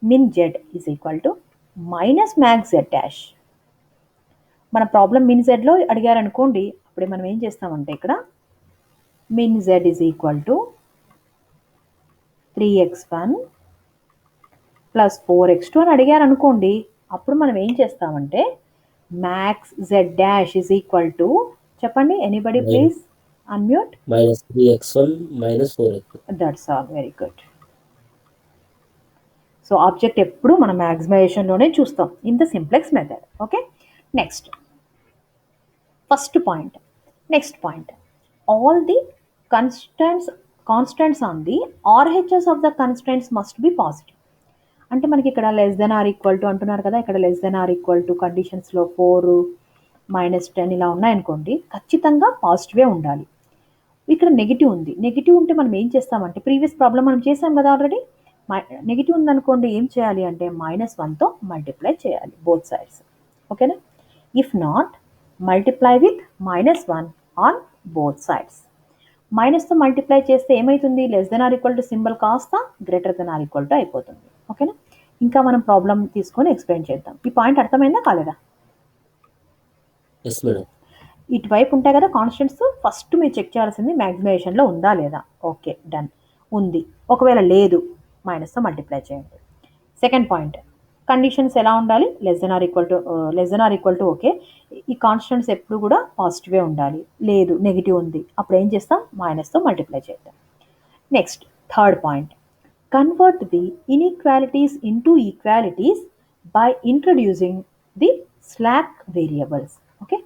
Min Z is equal to minus max Z dash. మన ప్రాబ్లమ్ మిన్ జెడ్‌లో అడిగారనుకోండి, అప్పుడే మనం ఏం చేస్తామంటే ఇక్కడ min Z is equal to 3x1 plus 4x2 అని అడిగారనుకోండి, అప్పుడు మనం ఏం చేస్తామంటే max Z dash is equal to చెప్పండి anybody please unmute. -3x1 -4x2. That's all. Very good. So object ఎప్పుడు మనం మ్యాక్సిమైజేషన్లోనే చూస్తాం in the simplex method. Okay, next first point. Next point, all the constants on the RHS of the constants must be positive. అంటే మనకి ఇక్కడ less than or equal to అంటున్నారు కదా, ఇక్కడ less than or equal to కండిషన్స్లో 4 -10 ఇలా ఉన్నాయనుకోండి, ఖచ్చితంగా పాజిటివే ఉండాలి. ఇక్కడ నెగిటివ్ ఉంది. నెగిటివ్ ఉంటే మనం ఏం చేస్తామంటే ప్రీవియస్ ప్రాబ్లం మనం చేసాం కదా ఆల్రెడీ. నెగిటివ్ ఉందనుకోండి ఏం చేయాలి అంటే -1తో మల్టిప్లై చేయాలి బోత్ సైడ్స్. ఓకేనా? If not multiply with -1 on both sides. మైనస్తో మల్టిప్లై చేస్తే ఏమవుతుంది? Less than or equal to symbol కాస్త greater than or equal to అయిపోతుంది. ఓకేనా? ఇంకా మనం ప్రాబ్లం తీసుకొని ఎక్స్ప్లెయిన్ చేద్దాం. ఈ పాయింట్ అర్థమైందా కాలేదా? Yes madam. ఇటువైపు ఉంటాయి కదా కాన్స్టెంట్స్, ఫస్ట్ మీరు చెక్ చేయాల్సింది మ్యాక్సిమైజేషన్లో ఉందా లేదా. Okay, done. ఉంది. ఒకవేళ లేదు, మైనస్తో మల్టిప్లై చేయండి. సెకండ్ పాయింట్, కండిషన్స్ ఎలా ఉండాలి? Less than or equal to okay. ఈ కాన్స్టెంట్స్ ఎప్పుడు కూడా పాజిటివే ఉండాలి. లేదు, నెగిటివ్ ఉంది, అప్పుడు ఏం చేస్తాం? మైనస్తో మల్టిప్లై చేద్దాం. Next third point, convert the inequalities into equalities by introducing the slack variables. Okay,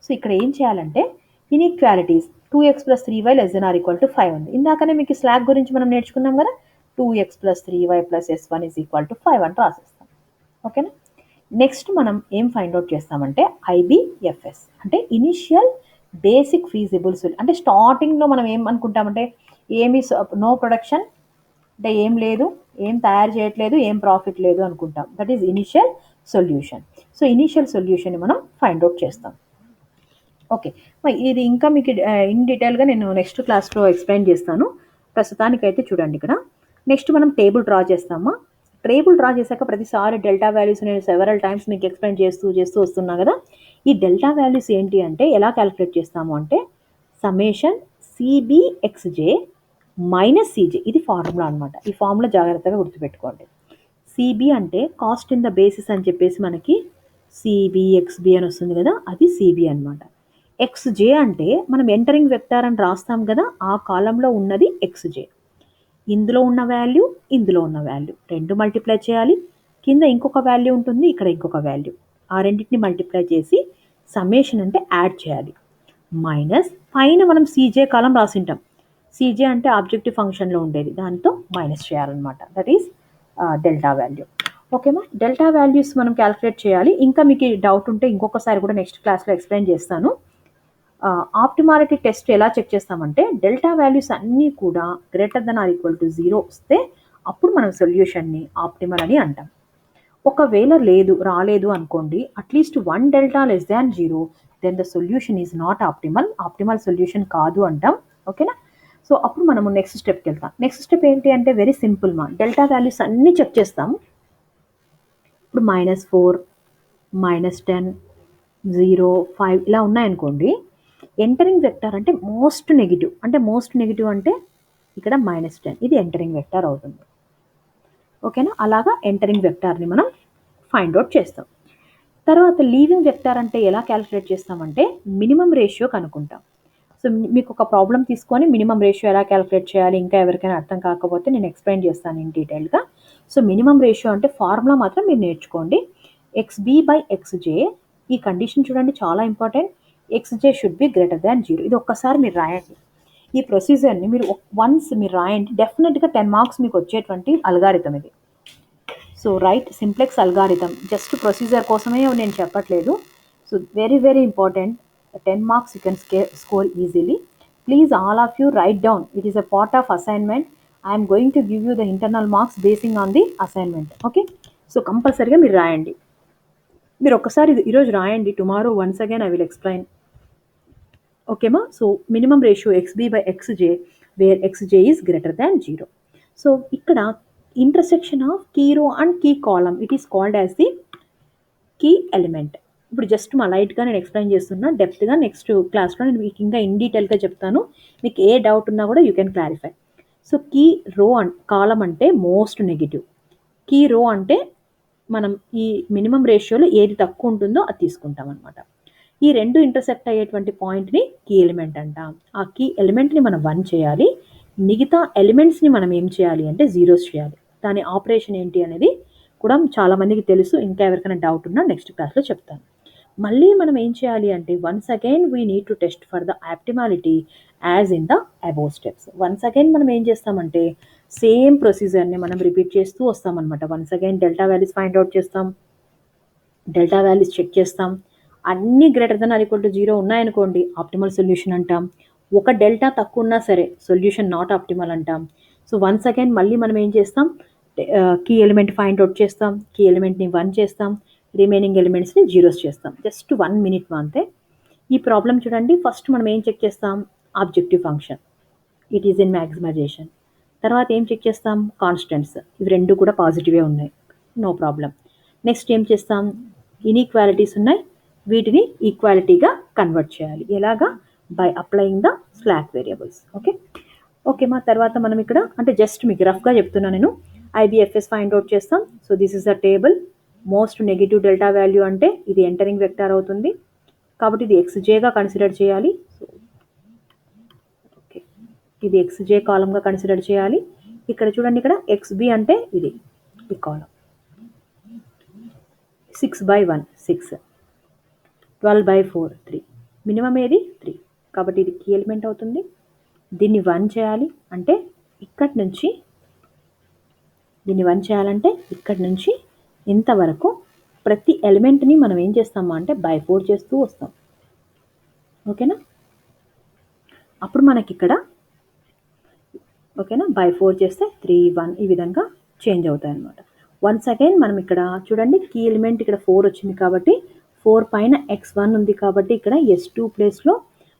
so ఇక్కడ ఏం చేయాలంటే ఇన్ఈక్వాలిటీస్ 2x + 3y ≤ 5 ఉంది. ఇందాకనే మీకు స్లాక్ గురించి మనం నేర్చుకున్నాం కదా, 2x + 3y + s1 = 5 అని రాసేస్తాం. ఓకేనా? నెక్స్ట్ మనం ఏం ఫైండ్ అవుట్ చేస్తామంటే IBFS అంటే ఇనిషియల్ బేసిక్ ఫీజిబుల్ సొల్యూషన్. అంటే స్టార్టింగ్లో మనం ఏం అనుకుంటామంటే ఏమి నో ప్రొడక్షన్ అంటే ఏం లేదు, ఏం తయారు చేయట్లేదు, ఏం ప్రాఫిట్ లేదు అనుకుంటాం. That is initial solution. So initial సొల్యూషన్ని మనం ఫైండ్ అవుట్ చేస్తాం. ఓకే, ఇది ఇంకా మీకు ఇన్ డీటెయిల్గా నేను నెక్స్ట్ క్లాస్లో ఎక్స్ప్లెయిన్ చేస్తాను. ప్రస్తుతానికైతే చూడండి ఇక్కడ నెక్స్ట్ మనం టేబుల్ డ్రా చేస్తామా. టేబుల్ డ్రా చేశాక ప్రతిసారి డెల్టా వాల్యూస్ నేను సెవెరల్ టైమ్స్ మీకు ఎక్స్ప్లెయిన్ చేస్తూ వస్తున్నా కదా. ఈ డెల్టా వాల్యూస్ ఏంటి అంటే ఎలా క్యాలిక్యులేట్ చేస్తాము అంటే సమ్మేషన్ CBXJ - CJ, ఇది ఫార్ములా అనమాట. ఈ ఫార్ములా జాగ్రత్తగా గుర్తుపెట్టుకోండి. CB అంటే కాస్ట్ ఇన్ ద బేసిస్ అని చెప్పేసి మనకి CBXB అని వస్తుంది కదా, అది CB అనమాట. XJ అంటే మనం ఎంటరింగ్ వెక్టార్ అని రాస్తాం కదా, ఆ కాలంలో ఉన్నది XJ. ఇందులో ఉన్న వాల్యూ, ఇందులో ఉన్న వాల్యూ రెండు మల్టిప్లై చేయాలి. కింద ఇంకొక వాల్యూ ఉంటుంది, ఇక్కడ ఇంకొక వాల్యూ. ఆ రెండింటిని మల్టిప్లై చేసి సమ్మేషన్ అంటే యాడ్ చేయాలి. మైనస్ పైన మనం CJ కాలం రాసింటాం. CJ అంటే ఆబ్జెక్టివ్ ఫంక్షన్లో ఉండేది, దాంతో మైనస్ చేయాలన్నమాట. That is delta value. ఓకేమా? డెల్టా వాల్యూస్ మనం క్యాలిక్యులేట్ చేయాలి. ఇంకా మీకు డౌట్ ఉంటే ఇంకొకసారి కూడా నెక్స్ట్ క్లాస్లో ఎక్స్ప్లెయిన్ చేస్తాను. ఆప్టిమాలిటీ టెస్ట్ ఎలా చెక్ చేస్తామంటే డెల్టా వాల్యూస్ అన్నీ కూడా >= 0 వస్తే అప్పుడు మనం సొల్యూషన్ని ఆప్టిమల్ అని అంటాం. ఒకవేళ రాలేదు అనుకోండి, at least 1 delta <0, then the solution is not optimal solution కాదు అంటాం. ఓకేనా? సో అప్పుడు మనము నెక్స్ట్ స్టెప్కి వెళ్తాం. నెక్స్ట్ స్టెప్ ఏంటి అంటే వెరీ సింపుల్ డెల్టా వాల్యూస్ అన్నీ చెక్ చేస్తాము. ఇప్పుడు -4, -10, 0, 5 ఇలా ఉన్నాయనుకోండి, ఎంటరింగ్ వెక్టార్ అంటే మోస్ట్ నెగిటివ్ అంటే ఇక్కడ -10, ఇది ఎంటరింగ్ వెక్టార్ అవుతుంది. ఓకేనా? అలాగా ఎంటరింగ్ వెక్టార్ని మనం ఫైండ్ అవుట్ చేస్తాం. తర్వాత లీవింగ్ వెక్టార్ అంటే ఎలా క్యాలిక్యులేట్ చేస్తామంటే మినిమం రేషియో కనుక్కుంటాం. సో మీకు ఒక ప్రాబ్లం తీసుకొని మినిమం రేషియో ఎలా క్యాలిక్యులేట్ చేయాలి, ఇంకా ఎవరికైనా అర్థం కాకపోతే నేను ఎక్స్ప్లెయిన్ చేస్తాను ఇన్ డీటెయిల్గా. సో మినిమం రేషియో అంటే ఫార్ములా మాత్రం మీరు నేర్చుకోండి. XB/XJ, ఈ కండిషన్ చూడండి చాలా ఇంపార్టెంట్. XJ should be >0. ఇది ఒక్కసారి మీరు రాయండి. ఈ ప్రొసీజర్ని మీరు వన్స్ మీరు రాయండి, డెఫినెట్గా 10 మార్క్స్ మీకు వచ్చేటువంటి అల్గారిథం ఇది. So right simplex algorithm, just procedure కోసమే నేను చెప్పట్లేదు. So very very important. 10 marks you can score easily. Please all of you write down. It is a part of assignment. I am going to give you the internal marks basing on the assignment. Okay? So compulsory మీరు రాయండి. మీరు ఒక్కసారి ఈరోజు రాయండి. Tomorrow once again I will explain. ఓకేమా? So minimum ratio XB by XJ where XJ is greater than 0. So ఇక్కడ intersection of key row and key column it is called as the key element. ఇప్పుడు just మా లైట్గా నేను explain చేస్తున్నా. డెప్త్గా next క్లాస్లో నేను మీకు ఇంకా ఇన్ డీటెయిల్గా చెప్తాను. మీకు ఏ డౌట్ ఉన్నా కూడా you can clarify. So key row column అంటే మోస్ట్ నెగిటివ్, కీ రో అంటే మనం ఈ మినిమం రేషియోలో ఏది తక్కువ ఉంటుందో అది తీసుకుంటాం అనమాట. ఈ రెండు ఇంటర్సెక్ట్ అయ్యేటువంటి పాయింట్ని కీ ఎలిమెంట్ అంటాం. ఆ కీ ఎలిమెంట్ని మనం 1 చేయాలి, మిగతా ఎలిమెంట్స్ని మనం ఏం చేయాలి అంటే జీరోస్ చేయాలి. దాని ఆపరేషన్ ఏంటి అనేది కూడా చాలామందికి తెలుసు. ఇంకా ఎవరికైనా డౌట్ ఉన్నా నెక్స్ట్ క్లాస్లో చెప్తాను. మళ్ళీ మనం ఏం చేయాలి అంటే once again we need to test for the optimality as in the above steps. Once again మనం ఏం చేస్తామంటే సేమ్ ప్రొసీజర్ని మనం రిపీట్ చేస్తూ వస్తామన్నమాట. Once again delta values find out చేస్తాం, డెల్టా వాల్యూస్ చెక్ చేస్తాం. అన్నీ greater than or equal to 0 ఉన్నాయనుకోండి ఆప్టిమల్ సొల్యూషన్ అంటాం. ఒక డెల్టా తక్కువ ఉన్నా సరే సొల్యూషన్ నాట్ ఆప్టిమల్ అంటాం. సో వన్స్ అగైన్ మళ్ళీ మనం ఏం చేస్తాం, కీ ఎలిమెంట్ ఫైండ్ అవుట్ చేస్తాం, కీ ఎలిమెంట్ని 1 చేస్తాం, రిమైనింగ్ ఎలిమెంట్స్ని జీరోస్ చేస్తాం. జస్ట్ 1 minute అంతే. ఈ ప్రాబ్లం చూడండి. ఫస్ట్ మనం ఏం చెక్ చేస్తాం, objective function it is in maximisation. తర్వాత ఏం చెక్ చేస్తాం, కాన్స్టెంట్స్ ఇవి రెండు కూడా పాజిటివే ఉన్నాయి, నో ప్రాబ్లం. నెక్స్ట్ ఏం చేస్తాం, ఇన్ఈక్వాలిటీస్ ఉన్నాయి, వీటిని ఈక్వాలిటీగా కన్వర్ట్ చేయాలి. ఎలాగా, by applying the slack variables. Okay మా తర్వాత మనం ఇక్కడ అంటే జస్ట్ మీకు రఫ్గా చెప్తున్నాను నేను. ఐబిఎఫ్ఎస్ ఫైండ్ అవుట్ చేస్తాం. So this is the table. Most negative delta value అంటే ఇది ఎంటరింగ్ వెక్టార్ అవుతుంది కాబట్టి ఇది ఎక్స్జేగా కన్సిడర్ చేయాలి. సో ఓకే, ఇది ఎక్స్జే కాలంగా కన్సిడర్ చేయాలి. ఇక్కడ చూడండి, ఇక్కడ ఎక్స్బి అంటే ఇది ఈ కాలం. 6/1 6, 12/4 3, మినిమం ఏది 3 కాబట్టి ఇది కీ ఎలిమెంట్ అవుతుంది. దీన్ని 1 చేయాలి అంటే ఇక్కడి నుంచి, దీన్ని 1 చేయాలంటే ఇక్కడి నుంచి ఇంతవరకు ప్రతి ఎలిమెంట్ని మనం ఏం చేస్తామా అంటే బై 4 చేస్తూ వస్తాం. ఓకేనా, అప్పుడు మనకి ఇక్కడ ఓకేనా బై 4 చేస్తే 3 1 ఈ విధంగా చేంజ్ అవుతాయి అన్నమాట. వన్స్ అగైన్ మనం ఇక్కడ చూడండి, కీ ఎలిమెంట్ ఇక్కడ 4 వచ్చింది కాబట్టి 4 పైన x1 ఉంది కాబట్టి ఇక్కడ s2 ప్లేస్లో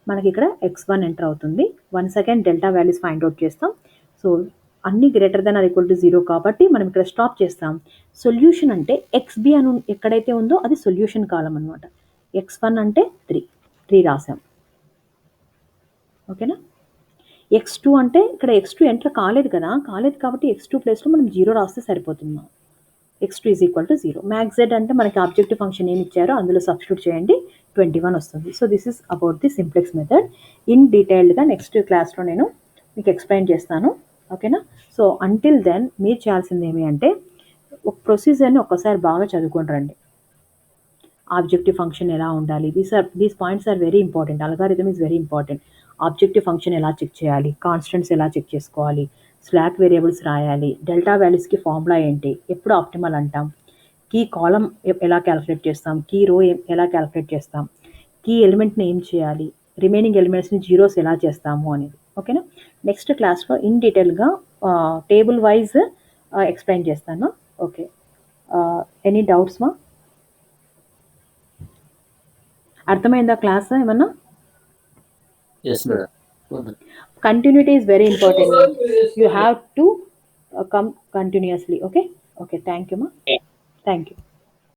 మనకి ఇక్కడ x1 ఎంటర్ అవుతుంది. Once again delta values find out చేస్తాం. సో అన్ని greater than or equal to 0 కాబట్టి మనం ఇక్కడ స్టాప్ చేస్తాం. సొల్యూషన్ అంటే ఎక్స్బి అని ఎక్కడైతే ఉందో అది సొల్యూషన్ కాలం అనమాట. x1 అంటే 3 రాసాం. ఓకేనా, x2 అంటే ఇక్కడ x2 ఎంటర్ కాలేదు కదా, కాలేదు కాబట్టి x2 ప్లేస్లో మనం 0 రాస్తే సరిపోతుంది. x2 is equal to 0. Max Z అంటే మనకి ఆబ్జెక్టివ్ ఫంక్షన్ ఏమి ఇచ్చారో అందులో సబ్స్టిట్యూట్ చేయండి, 21 వస్తుంది. So this is about the simplex method. In డీటెయిల్డ్గా నెక్స్ట్ క్లాస్లో నేను మీకు ఎక్స్ప్లెయిన్ చేస్తాను. ఓకేనా, సో అంటిల్ దెన్ మీరు చేయాల్సింది ఏమి అంటే ఒక ప్రొసీజర్ని ఒక్కసారి బాగా చదువుకొని రండి. ఆబ్జెక్టివ్ ఫంక్షన్ ఎలా ఉండాలి, these points are very important. Algorithm is very important. Objective function ఎలా చెక్ చేయాలి, కాన్స్టెంట్స్ ఎలా చెక్ చేసుకోవాలి, స్లాక్ వేరియబుల్స్ రాయాలి, డెల్టా వాల్యూస్కి ఫార్ములా ఏంటి, ఎప్పుడు ఆప్టిమల్ అంటాం, కీ కాలం ఎలా క్యాలిక్యులేట్ చేస్తాం, కీ రో ఎలా క్యాలిక్యులేట్ చేస్తాం, కీ ఎలిమెంట్ని ఏం చేయాలి, రిమైనింగ్ ఎలిమెంట్స్ని జీరోస్ ఎలా చేస్తాము అనేది. ఓకేనా, నెక్స్ట్ క్లాస్లో ఇన్ డీటెయిల్గా టేబుల్ వైజ్ ఎక్స్ప్లెయిన్ చేస్తాను. ఓకే, ఎనీ డౌట్స్ మా? అర్థమైందా క్లాస్ ఏమన్నా? Yes, madam. Continuity is very important. You have to come continuously. Okay, thank you ma. Thank you.